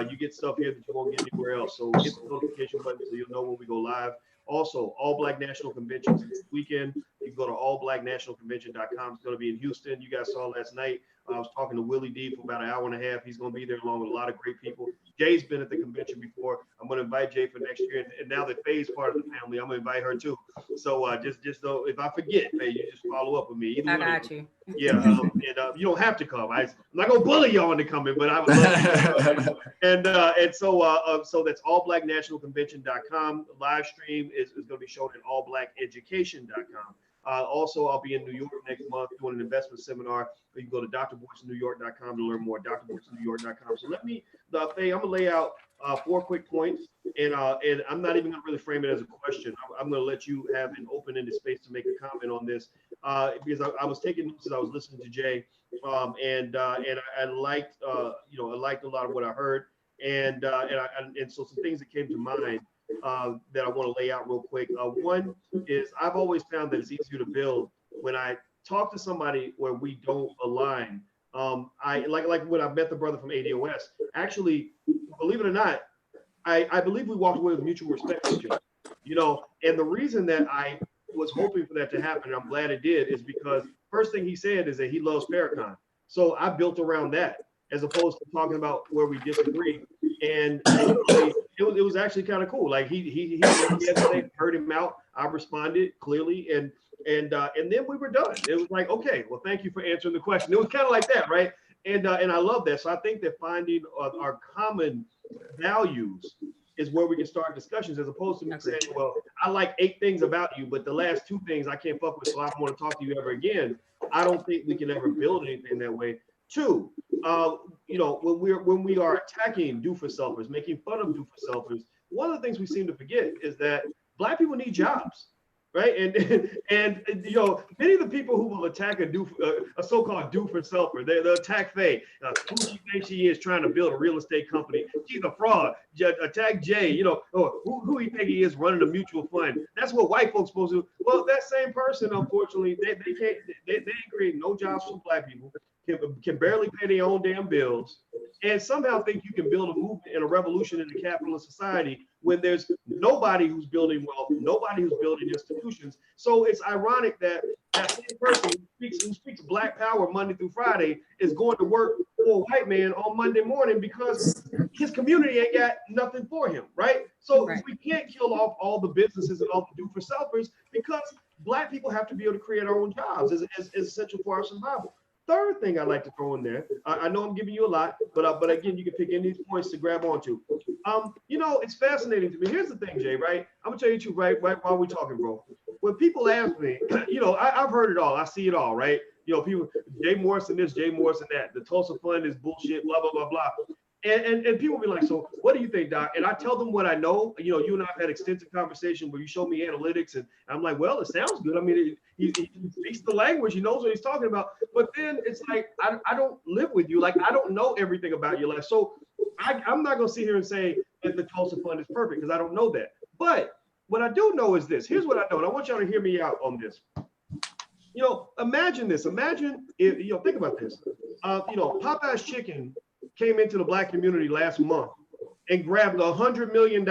You get stuff here that you won't get anywhere else. So hit the notification button so you'll know when we go live. Also, All Black National Conventions this weekend. You can go to allblacknationalconvention.com. It's going to be in Houston. You guys saw last night. I was talking to Willie D for about an hour and a half. He's going to be there along with a lot of great people. Jay's been at the convention before. I'm going to invite Jay for next year. And now that Faye's part of the family, I'm going to invite her too. So just know if I forget, Faye, you just follow up with me. I got you. Yeah, you don't have to come. I'm not going to bully y'all into coming, but I would love to. And so that's allblacknationalconvention.com. The live stream is going to be shown at allblackeducation.com. Also, I'll be in New York next month doing an investment seminar. You can go to drboycenewyork.com to learn more, drboycenewyork.com. So let me, Faye, I'm going to lay out 4 quick points, and I'm not even going to really frame it as a question. I'm going to let you have an open-ended space to make a comment on this, because I was taking notes as I was listening to Jay, and I liked, I liked a lot of what I heard, and so some things that came to mind that I want to lay out real quick. One is I've always found that it's easier to build when I talk to somebody where we don't align. I like when I met the brother from ADOS. Actually, believe it or not, I believe we walked away with mutual respect for each other. And the reason that I was hoping for that to happen, and I'm glad it did, is because first thing he said is that he loves Farrakhan. So I built around that as opposed to talking about where we disagree. And it was actually kind of cool. Like he heard him out. I responded clearly, and then we were done. It was like, okay, well, thank you for answering the question. It was kind of like that, right? And I love that. So I think that finding our common values is where we can start discussions, as opposed to me saying, well, I like 8 things about you, but the last 2 things I can't fuck with, so I don't want to talk to you ever again. I don't think we can ever build anything that way. 2, when we are attacking do-for-selfers, making fun of do-for-selfers, one of the things we seem to forget is that Black people need jobs, right? And many of the people who will attack a so-called do-for-selfer, they'll attack Faye. Who she thinks she is, trying to build a real estate company. She's a fraud. Attack Jay. Who he think he is, running a mutual fund. That's what white folks supposed to do. Well, that same person, unfortunately, they ain't creating no jobs for Black people. Can barely pay their own damn bills, and somehow think you can build a movement and a revolution in a capitalist society when there's nobody who's building wealth, nobody who's building institutions. So it's ironic that that same person who speaks Black power Monday through Friday is going to work for a white man on Monday morning because his community ain't got nothing for him, right? So we can't kill off all the businesses and all the do-for-selfers because Black people have to be able to create our own jobs as essential for our survival. Third thing I like to throw in there, I know I'm giving you a lot, but again, you can pick any of these points to grab onto. It's fascinating to me. Here's the thing, Jay, right? I'm gonna tell you two right while we're talking, bro. When people ask me, I've heard it all, I see it all, right? People, Jay Morrison this, Jay Morrison that, the Tulsa Fund is bullshit, blah, blah, blah, blah. And people be like, so what do you think, Doc? And I tell them what I know. You and I have had extensive conversation where you show me analytics, and I'm like, well, it sounds good. I mean, he speaks the language, he knows what he's talking about. But then it's like, I don't live with you. Like, I don't know everything about your life. So I'm not going to sit here and say that the Tulsa Fund is perfect because I don't know that. But what I do know is this. Here's what I know, and I want y'all to hear me out on this. Imagine this. Imagine if, think about this. Popeye's Chicken came into the Black community last month and grabbed $100 million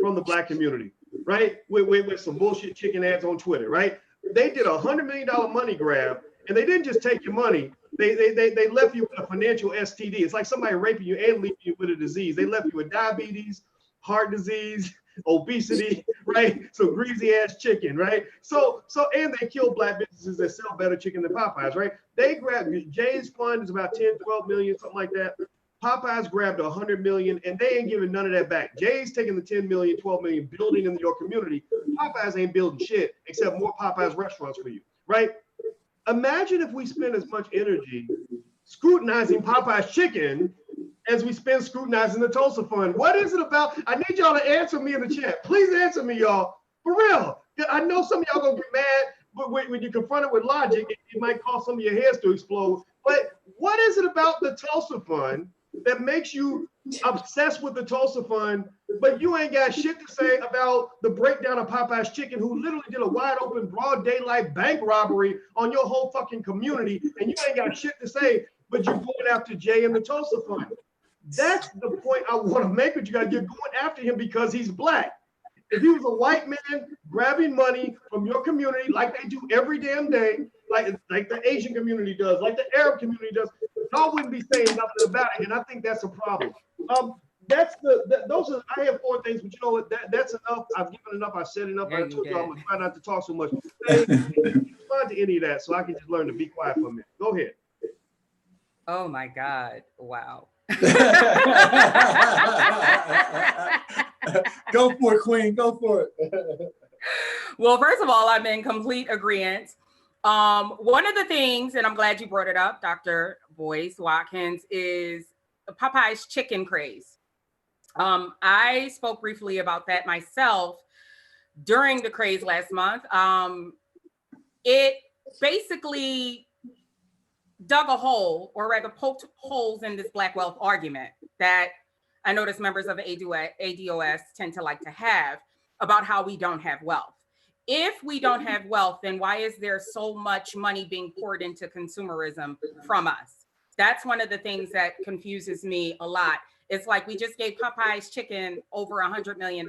from the Black community, right? With some bullshit chicken ads on Twitter, right? They did $100 million money grab, and they didn't just take your money. They left you with a financial STD. It's like somebody raping you and leaving you with a disease. They left you with diabetes, heart disease, obesity, right? So greasy ass chicken, right? So and they kill Black businesses that sell better chicken than Popeyes, right? They grabbed, Jay's fund is about 10, 12 million, something like that. Popeyes grabbed 100 million and they ain't giving none of that back. Jay's taking the 10 million, 12 million, building in your community. Popeyes ain't building shit except more Popeyes restaurants for you, right? Imagine if we spend as much energy scrutinizing Popeyes chicken as we spend scrutinizing the Tulsa Fund. What is it about? I need y'all to answer me in the chat. Please answer me, y'all. For real. I know some of y'all gonna get mad, but when you confront it with logic, it might cause some of your hairs to explode. But what is it about the Tulsa Fund that makes you obsessed with the Tulsa Fund, but you ain't got shit to say about the breakdown of Popeye's Chicken, who literally did a wide open, broad daylight bank robbery on your whole fucking community, and you ain't got shit to say, but you're going after Jay and the Tulsa Fund. That's the point I want to make with you guys. You're going after him because he's black. If he was a white man grabbing money from your community like they do every damn day, like the Asian community does, like the Arab community does, y'all wouldn't be saying nothing about it. And I think that's a problem. Those are, I have 4 things, but you know what? That's enough. I've given enough. I've said enough. I told you I'm gonna try not to talk so much. Hey, respond to any of that so I can just learn to be quiet for a minute. Go ahead. Oh my God. Wow. Go for it, Queen. Go for it. Well, first of all, I'm in complete agreement. One of the things, and I'm glad you brought it up, Dr. Boyce, Watkins, is Popeye's chicken craze. I spoke briefly about that myself during the craze last month. It basically dug a hole, or rather poked holes in this Black wealth argument that I notice members of ADOS tend to like to have about how we don't have wealth. If we don't have wealth, then why is there so much money being poured into consumerism from us? That's one of the things that confuses me a lot. It's like we just gave Popeye's Chicken over $100 million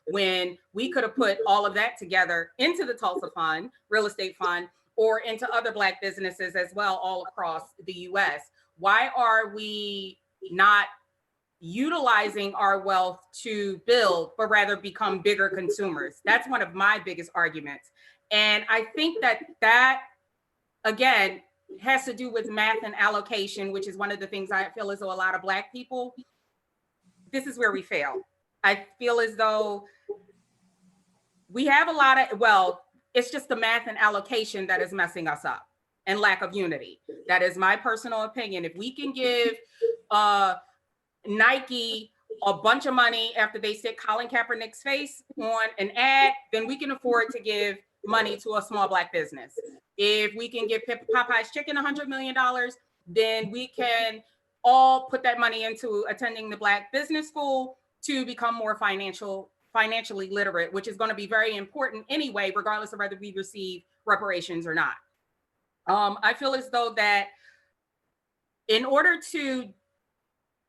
when we could have put all of that together into the Tulsa Fund, real estate fund, or into other Black businesses as well, all across the US. Why are we not utilizing our wealth to build, but rather become bigger consumers? That's one of my biggest arguments. And I think that again, has to do with math and allocation, which is one of the things I feel as though a lot of Black people, this is where we fail. I feel as though we have a lot of, well, it's just the math and allocation that is messing us up, and lack of unity. That is my personal opinion. If we can give Nike a bunch of money after they stick Colin Kaepernick's face on an ad, then we can afford to give money to a small Black business. If we can give Popeye's Chicken $100 million, then we can all put that money into attending the Black business school to become more financially literate, which is going to be very important anyway, regardless of whether we receive reparations or not. I feel as though that in order to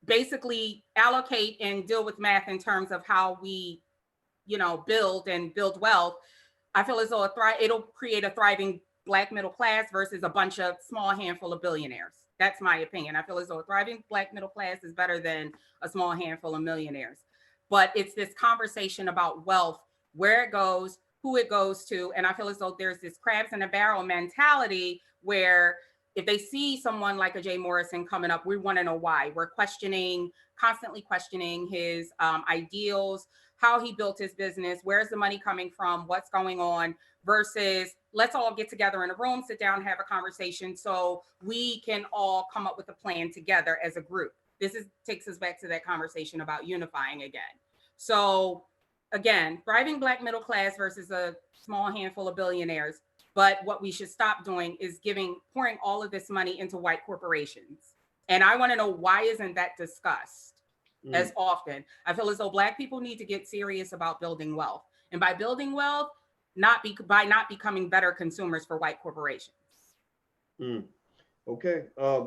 basically allocate and deal with math in terms of how we, build wealth, I feel as though it'll create a thriving Black middle class versus a bunch of small handful of billionaires. That's my opinion. I feel as though a thriving Black middle class is better than a small handful of millionaires. But it's this conversation about wealth, where it goes, who it goes to. And I feel as though there's this crabs in a barrel mentality where if they see someone like a Jay Morrison coming up, we want to know why. We're constantly questioning his ideals, how he built his business, where's the money coming from, what's going on, versus let's all get together in a room, sit down, have a conversation so we can all come up with a plan together as a group. This takes us back to that conversation about unifying again. So again, thriving Black middle class versus a small handful of billionaires. But what we should stop doing is pouring all of this money into white corporations. And I want to know, why isn't that discussed as often? I feel as though Black people need to get serious about building wealth. And by building wealth, by not becoming better consumers for white corporations. Okay.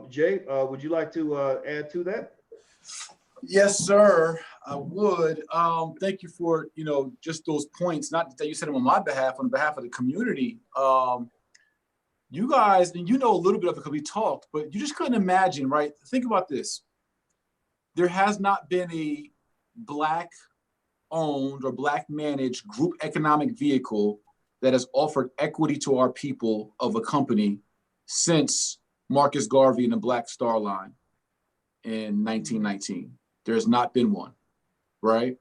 Jay, would you like to add to that? Yes, sir, I would. Thank you for, just those points, not that you said them on my behalf, on behalf of the community. You guys, and a little bit of it because we talked, but you just couldn't imagine, right? Think about this. There has not been a Black owned or Black managed group economic vehicle that has offered equity to our people of a company since Marcus Garvey and the Black Star Line in 1919. There's not been one, right?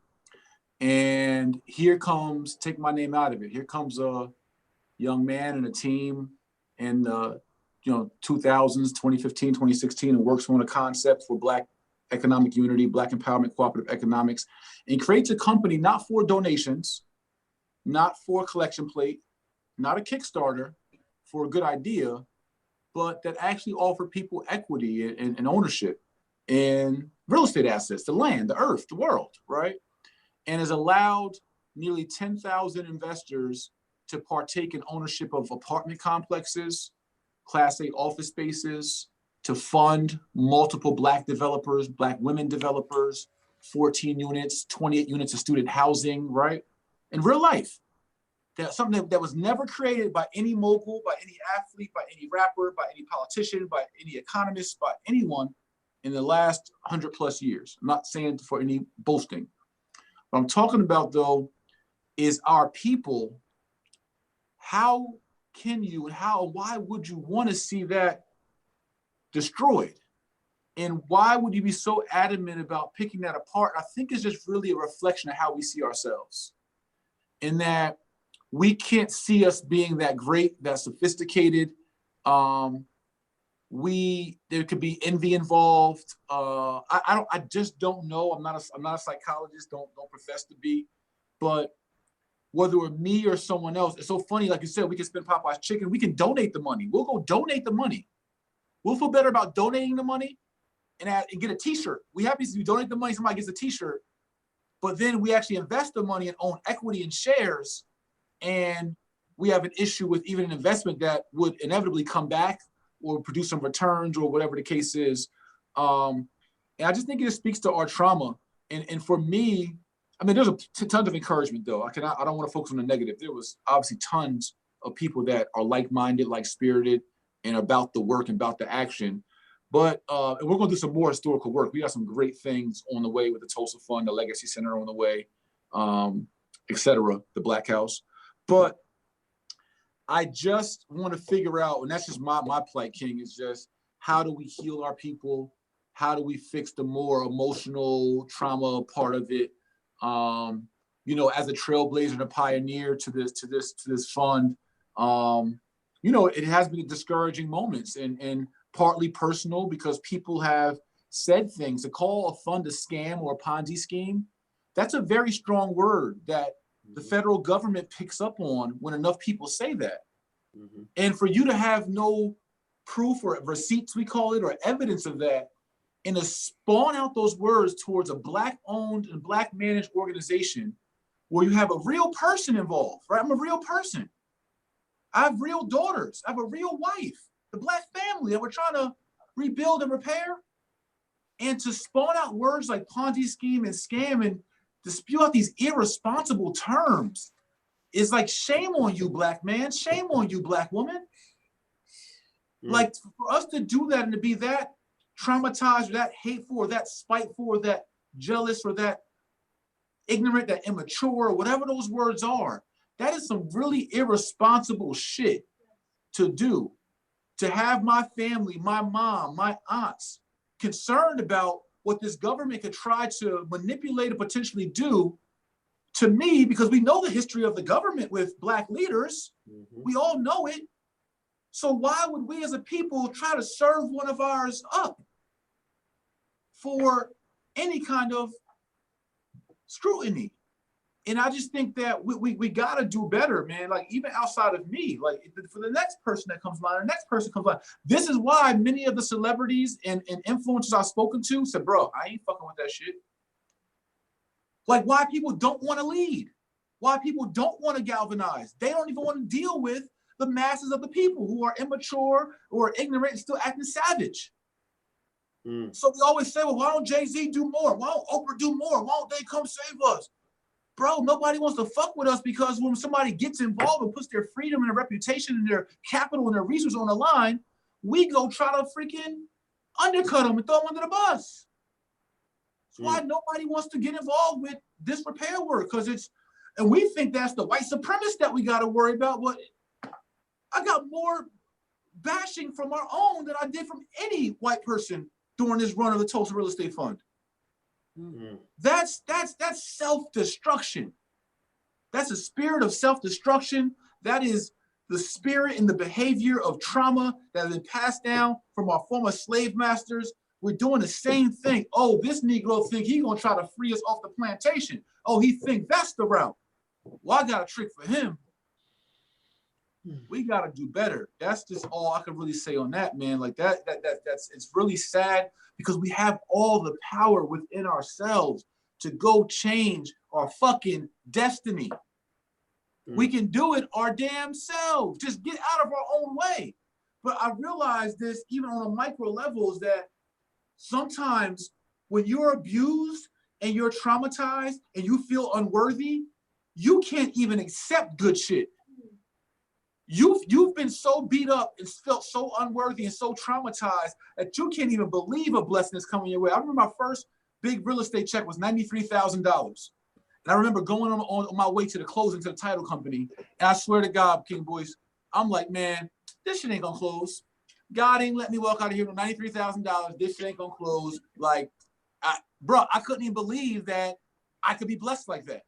And here comes, take my name out of it, here comes a young man and a team in the 2000s, 2015, 2016, and works on a concept for Black economic unity, Black empowerment, cooperative economics, and creates a company not for donations, not for a collection plate, not a Kickstarter for a good idea, but that actually offer people equity and ownership. in real estate assets, the land, the earth, the world, right? And has allowed nearly 10,000 investors to partake in ownership of apartment complexes, Class A office spaces, to fund multiple Black developers, Black women developers, 14 units, 28 units of student housing, right? In real life. That's something that was never created by any mogul, by any athlete, by any rapper, by any politician, by any economist, by anyone in the last 100+ years. I'm not saying for any boasting. What I'm talking about, though, is our people. How can you and why would you want to see that destroyed? And why would you be so adamant about picking that apart? I think it's just really a reflection of how we see ourselves. In that we can't see us being that great, that sophisticated. There could be envy involved. I just don't know. I'm not a psychologist. Don't profess to be. But whether we're me or someone else, it's so funny. Like you said, we can spend Popeye's chicken. We can donate the money. We'll go donate the money. We'll feel better about donating the money and get a T-shirt. We happy to donate the money. Somebody gets a T-shirt, but then we actually invest the money and own equity in shares. And we have an issue with even an investment that would inevitably come back or produce some returns or whatever the case is. And I just think it speaks to our trauma. And for me, I mean, there's a ton of encouragement, though. I don't want to focus on the negative. There was obviously tons of people that are like-minded, like-spirited, and about the work and about the action. But and we're going to do some more historical work. We got some great things on the way with the Tulsa Fund, the Legacy Center on the way, et cetera, the Black House. But I just want to figure out, and that's just my plight, King, is just how do we heal our people? How do we fix the more emotional trauma part of it? As a trailblazer and a pioneer to this fund, it has been discouraging moments and partly personal because people have said things. To call a fund a scam or a Ponzi scheme, that's a very strong word that the federal government picks up on when enough people say that. Mm-hmm. And for you to have no proof or receipts, we call it, or evidence of that, and to spawn out those words towards a Black-owned and Black-managed organization where you have a real person involved, right? I'm a real person. I have real daughters. I have a real wife, the Black family that we're trying to rebuild and repair. And to spawn out words like Ponzi scheme and scam and to spew out these irresponsible terms is like, shame on you, Black man. Shame on you, Black woman. Like, for us to do that and to be that traumatized or that hateful or that spiteful or that jealous or that ignorant, that immature, or whatever those words are, that is some really irresponsible shit to do. To have my family, my mom, my aunts concerned about what this government could try to manipulate or potentially do to me, because we know the history of the government with Black leaders. Mm-hmm. We all know it. So why would we as a people try to serve one of ours up for any kind of scrutiny? And I just think that we got to do better, man. Like, even outside of me, like for the next person that comes along, the next person comes along. This is why many of the celebrities and influencers I've spoken to said, bro, I ain't fucking with that shit. Like, why people don't want to lead, why people don't want to galvanize. They don't even want to deal with the masses of the people who are immature or ignorant and still acting savage. So we always say, well, why don't Jay-Z do more? Why don't Oprah do more? Why don't they come save us? Bro, nobody wants to fuck with us because when somebody gets involved and puts their freedom and their reputation and their capital and their resources on the line, we go try to freaking undercut them and throw them under the bus. That's why nobody wants to get involved with this repair work, because and we think that's the white supremacist that we got to worry about. But I got more bashing from our own than I did from any white person during this run of the Tulsa Real Estate Fund. Mm-hmm. That's self-destruction. That's a spirit of self-destruction. That is the spirit and the behavior of trauma that has been passed down from our former slave masters. We're doing the same thing. Oh, this Negro think he gonna try to free us off the plantation. Oh, he think that's the route. Well, I got a trick for him. We got to do better. That's just all I can really say on that, man. Like that's it's really sad because we have all the power within ourselves to go change our fucking destiny. We can do it our damn selves. Just get out of our own way. But I realize this even on a micro level is that sometimes when you're abused and you're traumatized and you feel unworthy, you can't even accept good shit. You've been so beat up and felt so unworthy and so traumatized that you can't even believe a blessing is coming your way. I remember my first big real estate check was $93,000. And I remember going on my way to the closing to the title company. And I swear to God, King Boyce, I'm like, man, this shit ain't gonna close. God ain't let me walk out of here with $93,000. This shit ain't gonna close. Like, I couldn't even believe that I could be blessed like that.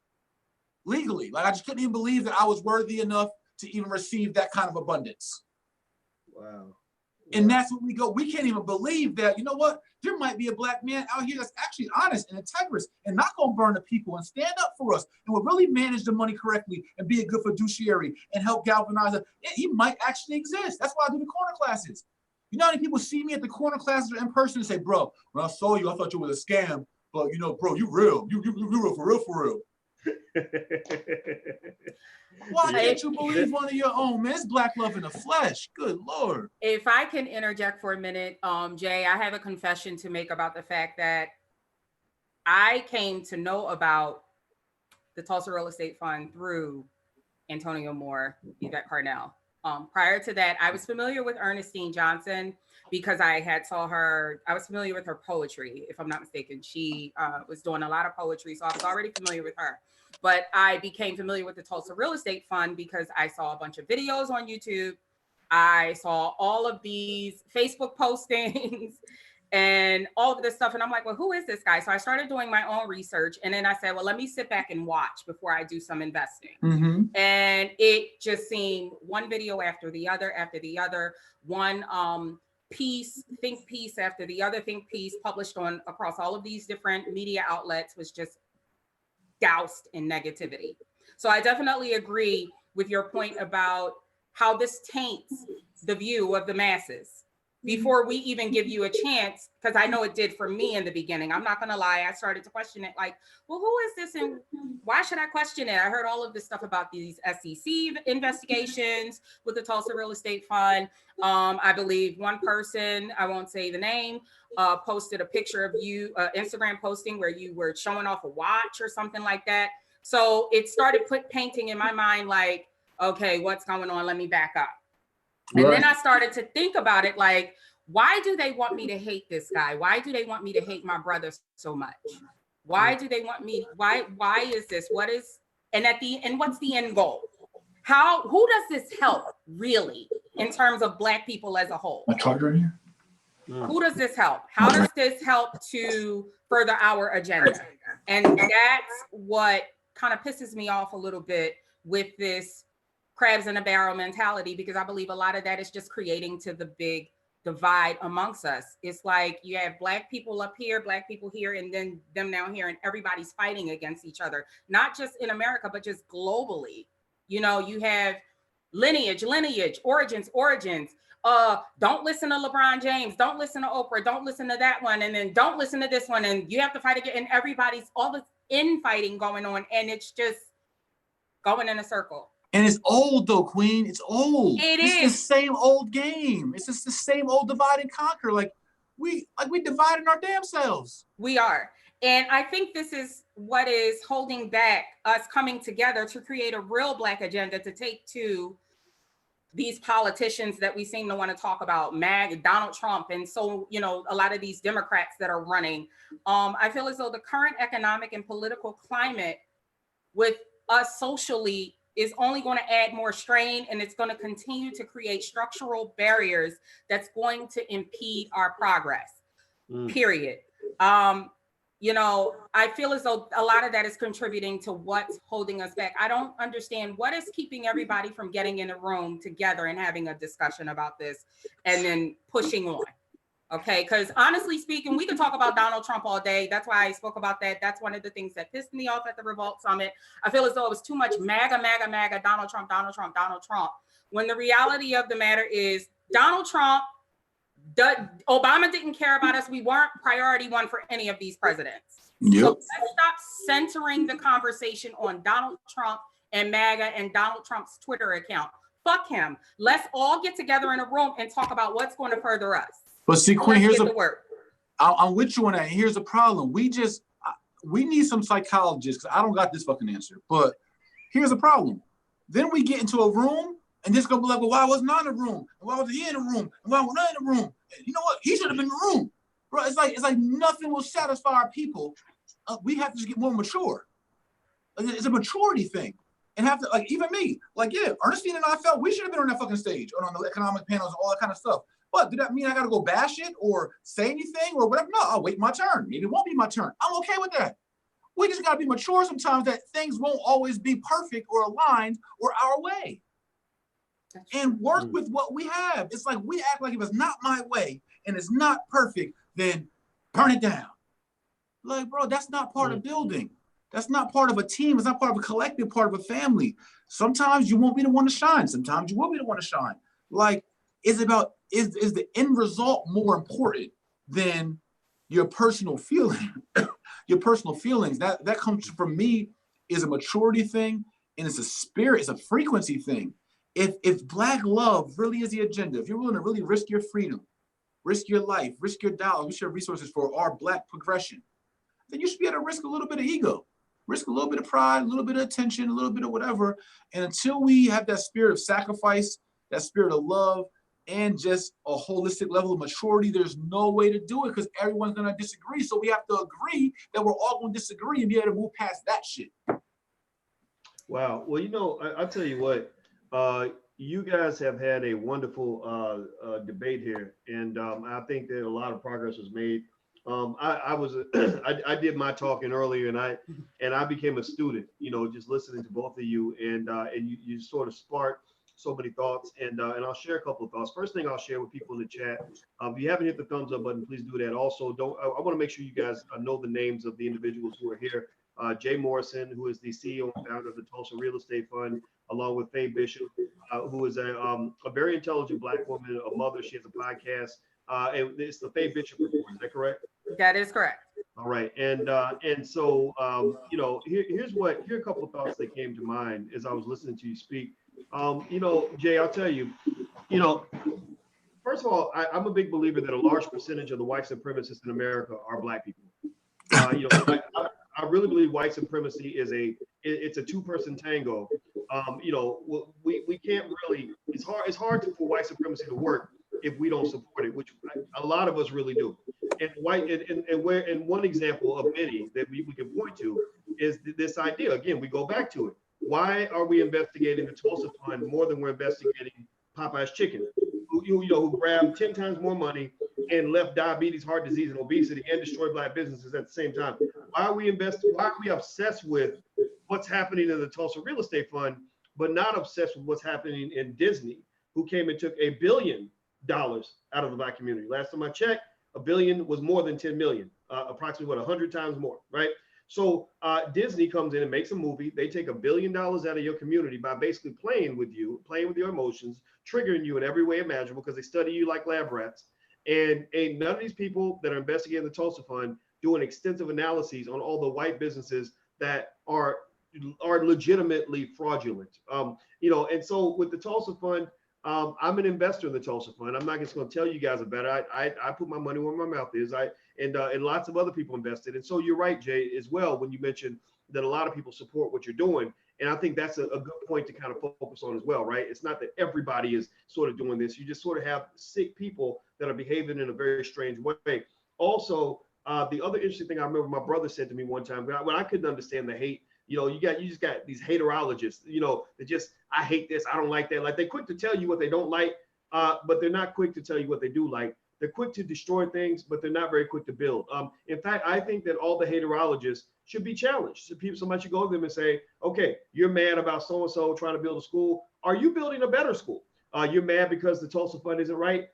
Legally. Like, I just couldn't even believe that I was worthy enough to even receive that kind of abundance. Wow. And that's what we go. We can't even believe that, you know what? There might be a black man out here that's actually honest and integrous and not going to burn the people and stand up for us and will really manage the money correctly and be a good fiduciary and help galvanize it. He might actually exist. That's why I do the corner classes. You know how many people see me at the corner classes or in person and say, bro, when I saw you, I thought you were a scam. But, you know, bro, you real. You real for real, for real. Why can't you believe one of your own, man? It's black love in the flesh. Good Lord. If I can interject for a minute, Jay, I have a confession to make about the fact that I came to know about the Tulsa Real Estate Fund through Antonio Moore, Yvette Carnell. Prior to that, I was familiar with Ernestine Johnson because I was familiar with her poetry, if I'm not mistaken. She was doing a lot of poetry, so I was already familiar with her. But I became familiar with the Tulsa Real Estate Fund because I saw a bunch of videos on YouTube. I saw all of these Facebook postings and all of this stuff. And I'm like, well, who is this guy? So I started doing my own research. And then I said, well, let me sit back and watch before I do some investing. Mm-hmm. And it just seemed one video after the other, one think piece after the other think piece published on across all of these different media outlets was just doused in negativity. So I definitely agree with your point about how this taints the view of the masses before we even give you a chance, because I know it did for me in the beginning. I'm not going to lie. I started to question it like, well, who is this and why should I question it? I heard all of this stuff about these SEC investigations with the Tulsa Real Estate Fund. I believe one person, I won't say the name, posted a picture of you, Instagram posting where you were showing off a watch or something like that. So it started painting in my mind like, okay, what's going on? Let me back up. Right. And then I started to think about it like, why do they want me to hate this guy? Why do they want me to hate my brother so much? Why do they want me? Why is this? What is, and what's the end goal? Who does this help really in terms of Black people as a whole? My charger in here? Who does this help? How does this help to further our agenda? And that's what kind of pisses me off a little bit with this crabs in a barrel mentality, because I believe a lot of that is just creating to the big divide amongst us. It's like you have Black people up here, Black people here, and then them down here, and everybody's fighting against each other, not just in America, but just globally. You know, you have lineage, origins. Don't listen to LeBron James, don't listen to Oprah, don't listen to that one, and then don't listen to this one, and you have to fight again, and everybody's all this infighting going on, and it's just going in a circle. And it's old though, Queen. It's old. It's the same old game. It's just the same old divide and conquer. Like we dividing our damn selves. We are. And I think this is what is holding back us coming together to create a real Black agenda to take to these politicians that we seem to want to talk about, Donald Trump. And so, you know, a lot of these Democrats that are running. I feel as though the current economic and political climate with us socially is only going to add more strain, and it's going to continue to create structural barriers that's going to impede our progress, period. You know, I feel as though a lot of that is contributing to what's holding us back. I don't understand what is keeping everybody from getting in a room together and having a discussion about this and then pushing on. Okay, because honestly speaking, we could talk about Donald Trump all day. That's why I spoke about that. That's one of the things that pissed me off at the Revolt Summit. I feel as though it was too much MAGA, Donald Trump. when the reality of the matter is Donald Trump, Obama didn't care about us. We weren't priority one for any of these presidents. Yep. So let's stop centering the conversation on Donald Trump and MAGA and Donald Trump's Twitter account. Fuck him. Let's all get together in a room and talk about what's going to further us. But see, Quinn, here's the work. I'm with you on that. Here's the problem. We need some psychologists, because I don't got this fucking answer. But here's the problem. Then we get into a room and just gonna be like, well, why wasn't I in the room? And why was he in the room? And why wasn't I in the room? And you know what? He should have been in the room. Bro, it's like nothing will satisfy our people. We have to just get more mature. It's a maturity thing. And have to, like, even me, like, yeah, Ernestine and I felt we should have been on that fucking stage or on the economic panels and all that kind of stuff. But did that mean I got to go bash it or say anything or whatever? No, I'll wait my turn. Maybe it won't be my turn. I'm okay with that. We just got to be mature sometimes that things won't always be perfect or aligned or our way. And work with what we have. It's like we act like if it's not my way and it's not perfect, then burn it down. Like, bro, that's not part of building. That's not part of a team. It's not part of a collective, part of a family. Sometimes you won't be the one to shine. Sometimes you will be the one to shine. Like, is the end result more important than your personal feeling? Your personal feelings. That comes from me is a maturity thing, and it's a spirit, it's a frequency thing. If Black love really is the agenda, if you're willing to really risk your freedom, risk your life, risk your dollars, risk your resources for our Black progression, then you should be able to risk a little bit of ego. Risk a little bit of pride, a little bit of attention, a little bit of whatever. And until we have that spirit of sacrifice, that spirit of love, and just a holistic level of maturity, there's no way to do it because everyone's going to disagree. So we have to agree that we're all going to disagree and be able to move past that shit. Wow. Well, you know, I'll tell you what, you guys have had a wonderful debate here. And I think that a lot of progress was made. I did my talking earlier, and I became a student, you know, just listening to both of you, and you sort of sparked so many thoughts, and I'll share a couple of thoughts. First thing I'll share with people in the chat, if you haven't hit the thumbs up button, please do that. Also, I want to make sure you guys know the names of the individuals who are here. Jay Morrison, who is the CEO and founder of the Tulsa Real Estate Fund, along with Faye Bishop, who is a very intelligent Black woman, a mother. She has a podcast. And it's the Faye Bishop Report. Is that correct? That is correct. All right. And so, you know, here are a couple of thoughts that came to mind as I was listening to you speak. You know, Jay, I'll tell you, you know, first of all, I'm a big believer that a large percentage of the white supremacists in America are Black people. You know, I really believe white supremacy it's a two-person tango. You know, we can't really, it's hard for white supremacy to work if we don't support it, which a lot of us really do. And one example of many that we can point to is this idea. Again, we go back to it. Why are we investigating the Tulsa Fund more than we're investigating Popeye's Chicken, who grabbed 10 times more money and left diabetes, heart disease, and obesity and destroyed Black businesses at the same time? Why are we obsessed with what's happening in the Tulsa Real Estate Fund, but not obsessed with what's happening in Disney, who came and took $1 billion out of the Black community? Last time I checked, $1 billion was more than 10 million, approximately 100 times more, right? So Disney comes in and makes a movie. They take $1 billion out of your community by basically playing with you, playing with your emotions, triggering you in every way imaginable because they study you like lab rats. And none of these people that are investigating the Tulsa Fund doing extensive analyses on all the white businesses that are legitimately fraudulent. You know, and so with the Tulsa Fund, I'm an investor in the Tulsa Fund. I'm not just going to tell you guys about it. I put my money where my mouth is. And lots of other people invested. And so you're right, Jay, as well, when you mentioned that a lot of people support what you're doing. And I think that's a good point to kind of focus on as well, right? It's not that everybody is sort of doing this. You just sort of have sick people that are behaving in a very strange way. Also, the other interesting thing I remember my brother said to me one time, when I couldn't understand the hate, you know, you just got these haterologists, you know, that just, I hate this, I don't like that. Like, they're quick to tell you what they don't like, but they're not quick to tell you what they do like. They're quick to destroy things, but they're not very quick to build. In fact, I think that all the haterologists should be challenged. So somebody should go to them and say, okay, you're mad about so-and-so trying to build a school. Are you building a better school? You're mad because the Tulsa Fund isn't right.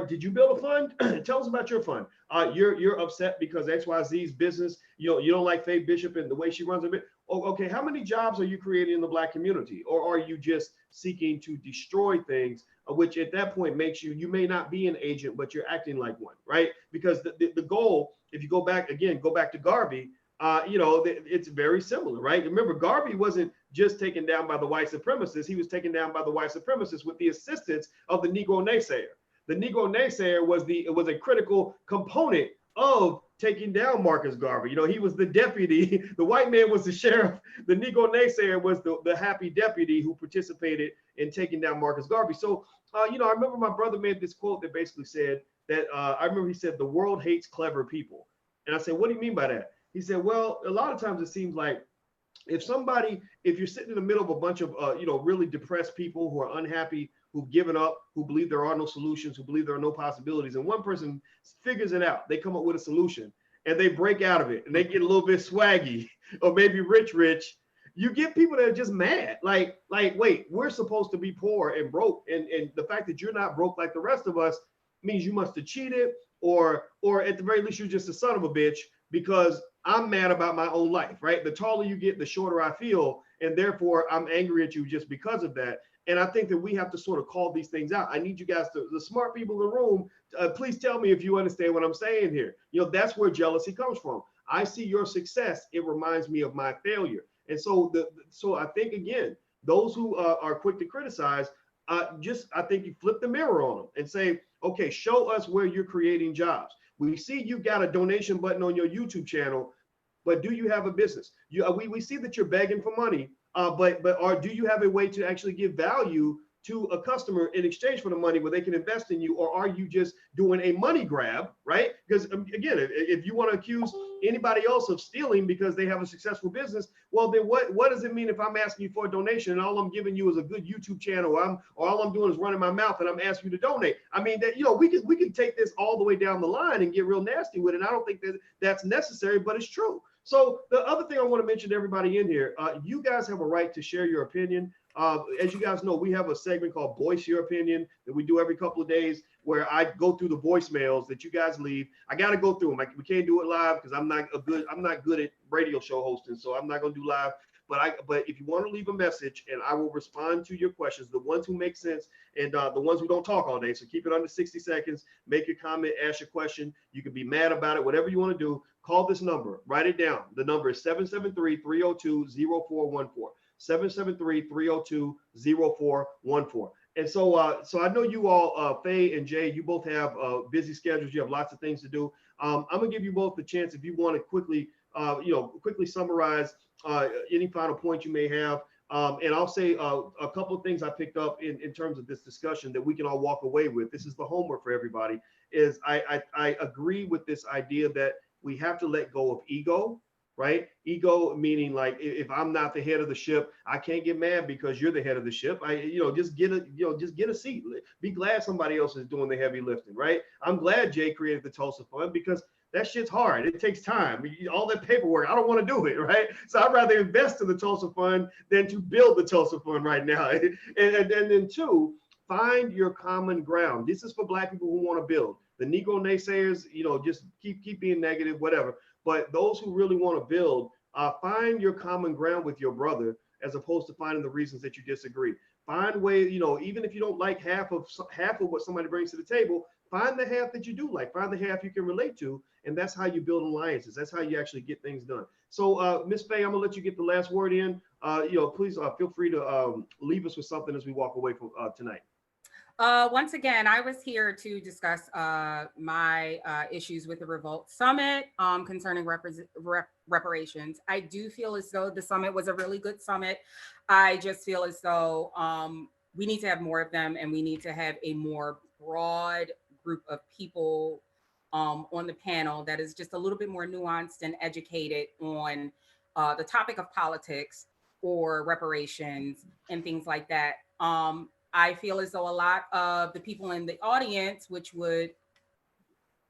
Did you build a fund? Tell us about your fund. You're upset because XYZ's business, you don't like Faye Bishop and the way she runs it. Oh, okay, how many jobs are you creating in the Black community? Or are you just seeking to destroy things, which at that point makes you may not be an agent, but you're acting like one, right? Because the goal, if you go back to Garvey, it's very similar, right? Remember, Garvey wasn't just taken down by the white supremacists. He was taken down by the white supremacists with the assistance of the Negro naysayer. The Negro naysayer was a critical component of taking down Marcus Garvey. He was the deputy. The white man was the sheriff. The Negro naysayer was the happy deputy who participated in taking down Marcus Garvey. So, I remember my brother made this quote that basically said that, I remember he said, the world hates clever people. And I said, what do you mean by that? He said, well, a lot of times it seems like if you're sitting in the middle of a bunch of, really depressed people who are unhappy, who've given up, who believe there are no solutions, who believe there are no possibilities, and one person figures it out, they come up with a solution and they break out of it and they get a little bit swaggy or maybe rich, you get people that are just mad. Like, wait, we're supposed to be poor and broke. And the fact that you're not broke like the rest of us means you must have cheated or at the very least, you're just a son of a bitch because I'm mad about my own life, right? The taller you get, the shorter I feel. And therefore I'm angry at you just because of that. And I think that we have to sort of call these things out. I need you guys the smart people in the room, please tell me if you understand what I'm saying here. That's wwhere jealousy comes from. I see your success. It reminds me of my failure. And so so I think, again, those who are quick to criticize, I think you flip the mirror on them and say, okay, show us where you're creating jobs. We see you've got a donation button on your YouTube channel, but do you have a business? We see that you're begging for money, but do you have a way to actually give value to a customer in exchange for the money where they can invest in you? Or are you just doing a money grab, right? Because again, if you want to accuse anybody else of stealing because they have a successful business, well, then what does it mean if I'm asking you for a donation and all I'm giving you is a good YouTube channel, or all I'm doing is running my mouth and I'm asking you to donate? I mean, that we can take this all the way down the line and get real nasty with it. And I don't think that that's necessary, but it's true. So the other thing I want to mention to everybody in here, you guys have a right to share your opinion. As you guys know, we have a segment called Boyce Your Opinion that we do every couple of days where I go through the voicemails that you guys leave. I got to go through them. We can't do it live because I'm not good at radio show hosting, so I'm not going to do live. But if you want to leave a message, and I will respond to your questions, the ones who make sense and the ones who don't talk all day. So keep it under 60 seconds. Make your comment, ask your question. You can be mad about it, whatever you want to do. Call this number. Write it down. The number is 773-302-0414. 773-302-0414. And so I know you all, Faye and Jay, you both have busy schedules. You have lots of things to do. I'm gonna give you both the chance if you want to quickly summarize any final points you may have. And I'll say a couple of things I picked up in terms of this discussion that we can all walk away with. This is the homework for everybody. Is I agree with this idea that we have to let go of ego. Right? Ego meaning like if I'm not the head of the ship, I can't get mad because you're the head of the ship. Just get a seat. Be glad somebody else is doing the heavy lifting, right? I'm glad Jay created the Tulsa Fund because that shit's hard. It takes time. All that paperwork, I don't want to do it, right? So I'd rather invest in the Tulsa Fund than to build the Tulsa Fund right now. And then two, find your common ground. This is for Black people who want to build. The Negro naysayers, just keep being negative, whatever. But those who really want to build, find your common ground with your brother, as opposed to finding the reasons that you disagree. Find ways, even if you don't like half of what somebody brings to the table, find the half that you do like. Find the half you can relate to, and that's how you build alliances. That's how you actually get things done. So, Ms. Faye, I'm gonna let you get the last word in. Please feel free to leave us with something as we walk away from tonight. Once again, I was here to discuss my issues with the Revolt Summit concerning reparations. I do feel as though the summit was a really good summit. I just feel as though we need to have more of them, and we need to have a more broad group of people on the panel that is just a little bit more nuanced and educated on the topic of politics or reparations and things like that. I feel as though a lot of the people in the audience, which would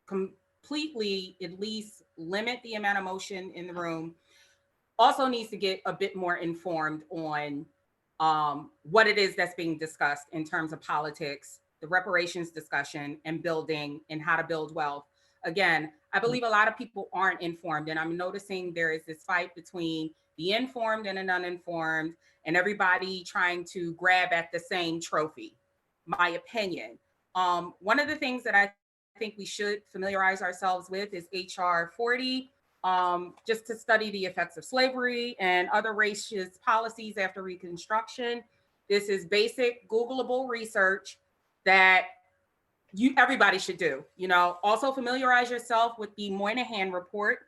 completely at least limit the amount of motion in the room, also needs to get a bit more informed on what it is that's being discussed in terms of politics the reparations discussion, and building and how to build wealth. Again, I believe a lot of people aren't informed, and I'm noticing there is this fight between the informed and the uninformed, and everybody trying to grab at the same trophy. My opinion. One of the things that I think we should familiarize ourselves with is HR 40, just to study the effects of slavery and other racist policies after Reconstruction. This is basic Googleable research that everybody should do. Also familiarize yourself with the Moynihan report.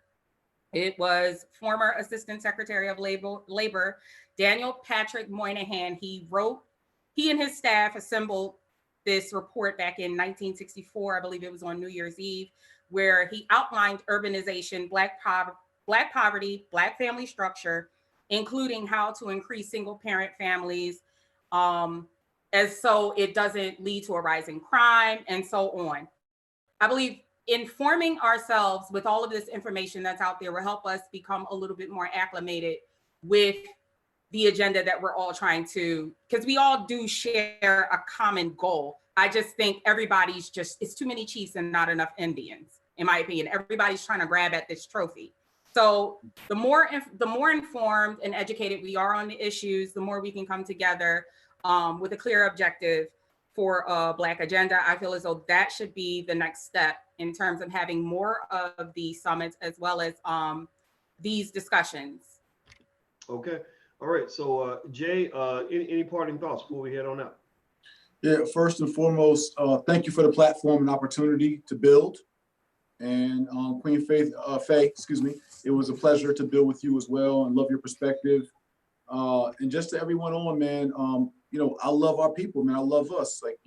It was former Assistant Secretary of Labor Daniel Patrick Moynihan. He and his staff assembled this report back in 1964. I believe it was on New Year's Eve, where he outlined urbanization, Black poverty, Black family structure, including how to increase single parent families, as so it doesn't lead to a rise in crime, and so on. I believe informing ourselves with all of this information that's out there will help us become a little bit more acclimated with the agenda that we're all trying to, because we all do share a common goal. I just think it's too many chiefs and not enough Indians, in my opinion. Everybody's trying to grab at this trophy. So the more informed and educated we are on the issues, the more we can come together with a clear objective for a Black agenda. I feel as though that should be the next step in terms of having more of these summits as well as these discussions. Okay. All right. So Jay, any parting thoughts before we head on out? Yeah, first and foremost, thank you for the platform and opportunity to build. And Queen Faye, excuse me, it was a pleasure to build with you as well, and love your perspective. And just to everyone on, man, I love our people, man. I love us. Like,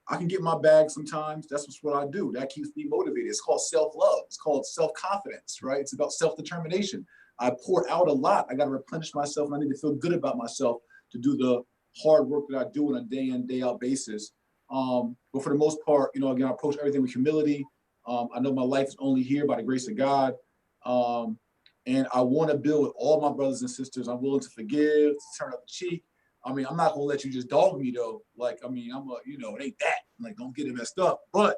I can get my bag sometimes. That's just what I do. That keeps me motivated. It's called self-love. It's called self-confidence, right? It's about self-determination. I pour out a lot. I got to replenish myself, and I need to feel good about myself to do the hard work that I do on a day in, day out basis. But for the most part, again, I approach everything with humility. I know my life is only here by the grace of God. And I want to build with all my brothers and sisters. I'm willing to forgive, to turn up the cheek. I'm not going to let you just dog me though. Like, it ain't that. Like, don't get it messed up. But,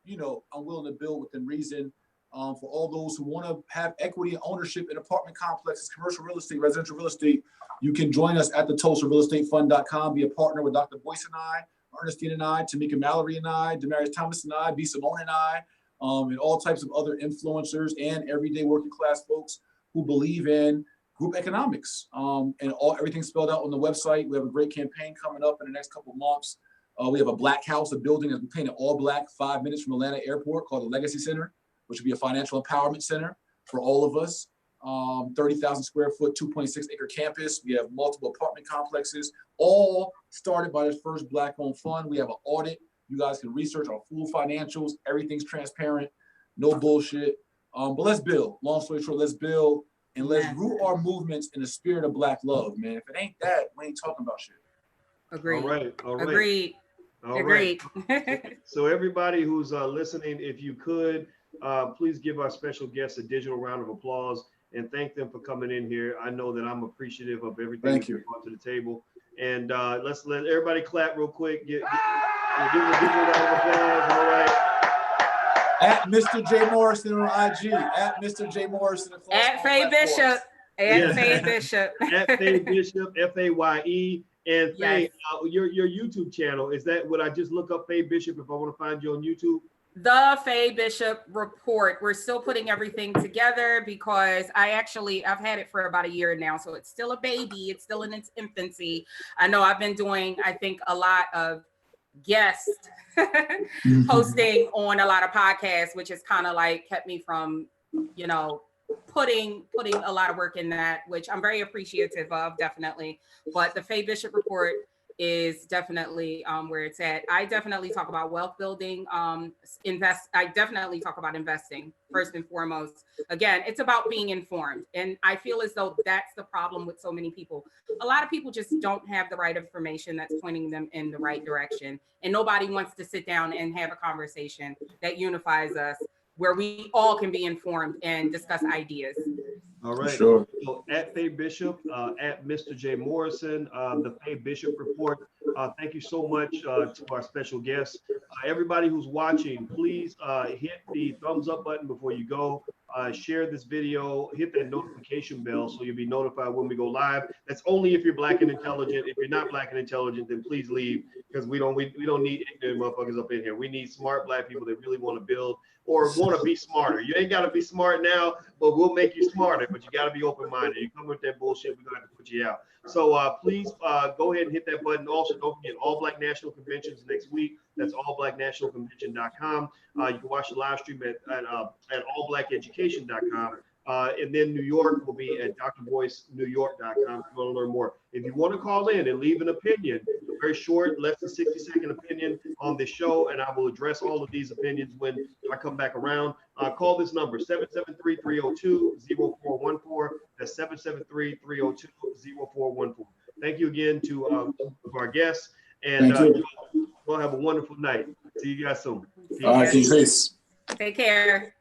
I'm willing to build within reason. For all those who want to have equity and ownership in apartment complexes, commercial real estate, residential real estate, you can join us at the TulsaRealEstateFund.com. Be a partner with Dr. Boyce and I, Ernestine and I, Tamika Mallory and I, Demarius Thomas and I, B. Simone and I, and all types of other influencers and everyday working class folks who believe in group economics. And everything's spelled out on the website. We have a great campaign coming up in the next couple of months. We have a Black house, a building that's painted all Black 5 minutes from Atlanta Airport called the Legacy Center, which will be a financial empowerment center for all of us. 30,000 square foot, 2.6 acre campus. We have multiple apartment complexes, all started by this first Black owned fund. We have an audit. You guys can research our full financials. Everything's transparent, no bullshit. But let's build. Long story short, let's build, and let's root our movements in the spirit of Black love, man. If it ain't that, we ain't talking about shit. Agreed. All right. Agreed. Agreed. Right. So everybody who's listening, if you could, please give our special guests a digital round of applause and thank them for coming in here. I know that I'm appreciative of everything that you brought to the table. And let's let everybody clap real quick. Give a digital round of applause. All right. At Mr. J. Morrison on IG. At Mr. J. Morrison. At Faye Bishop. At Faye Bishop. At Faye Bishop, Faye. And Faye, your YouTube channel, is that what I just look up Faye Bishop if I want to find you on YouTube? The Faye Bishop Report. We're still putting everything together because I've had it for about a year now. So it's still a baby. It's still in its infancy. I know I've been doing, I think, a lot of guest hosting on a lot of podcasts, which has kind of like kept me from, putting a lot of work in that, which I'm very appreciative of, definitely. But the Faye Bishop Report is definitely where it's at. I definitely talk about wealth building, I definitely talk about investing first and foremost. Again, it's about being informed. And I feel as though that's the problem with so many people. A lot of people just don't have the right information that's pointing them in the right direction. And nobody wants to sit down and have a conversation that unifies us, where we all can be informed and discuss ideas. All right. Sure. So at Faye Bishop, at Mr. J. Morrison, the Faye Bishop Report. Thank you so much to our special guests. Everybody who's watching, please hit the thumbs up button before you go. Share this video, hit that notification bell so you'll be notified when we go live. That's only if you're Black and intelligent. If you're not Black and intelligent, then please leave, because we don't need ignorant motherfuckers up in here. We need smart Black people that really want to build or want to be smarter. You ain't got to be smart now, but we'll make you smarter. But you got to be open-minded. You come with that bullshit, we're gonna have to put you out. So please go ahead and hit that button. Also, don't forget All Black National Conventions next week. That's allblacknationalconvention.com. You can watch the live stream at allblackeducation.com. And then New York will be at drboycenewyork.com if you want to learn more. If you want to call in and leave an opinion, a very short, less than 60-second opinion on this show, and I will address all of these opinions when I come back around. Call this number, 773-302-0414. That's 773-302-0414. Thank you again to our guests, and we'll have a wonderful night. See you guys soon. All right, peace. Take care.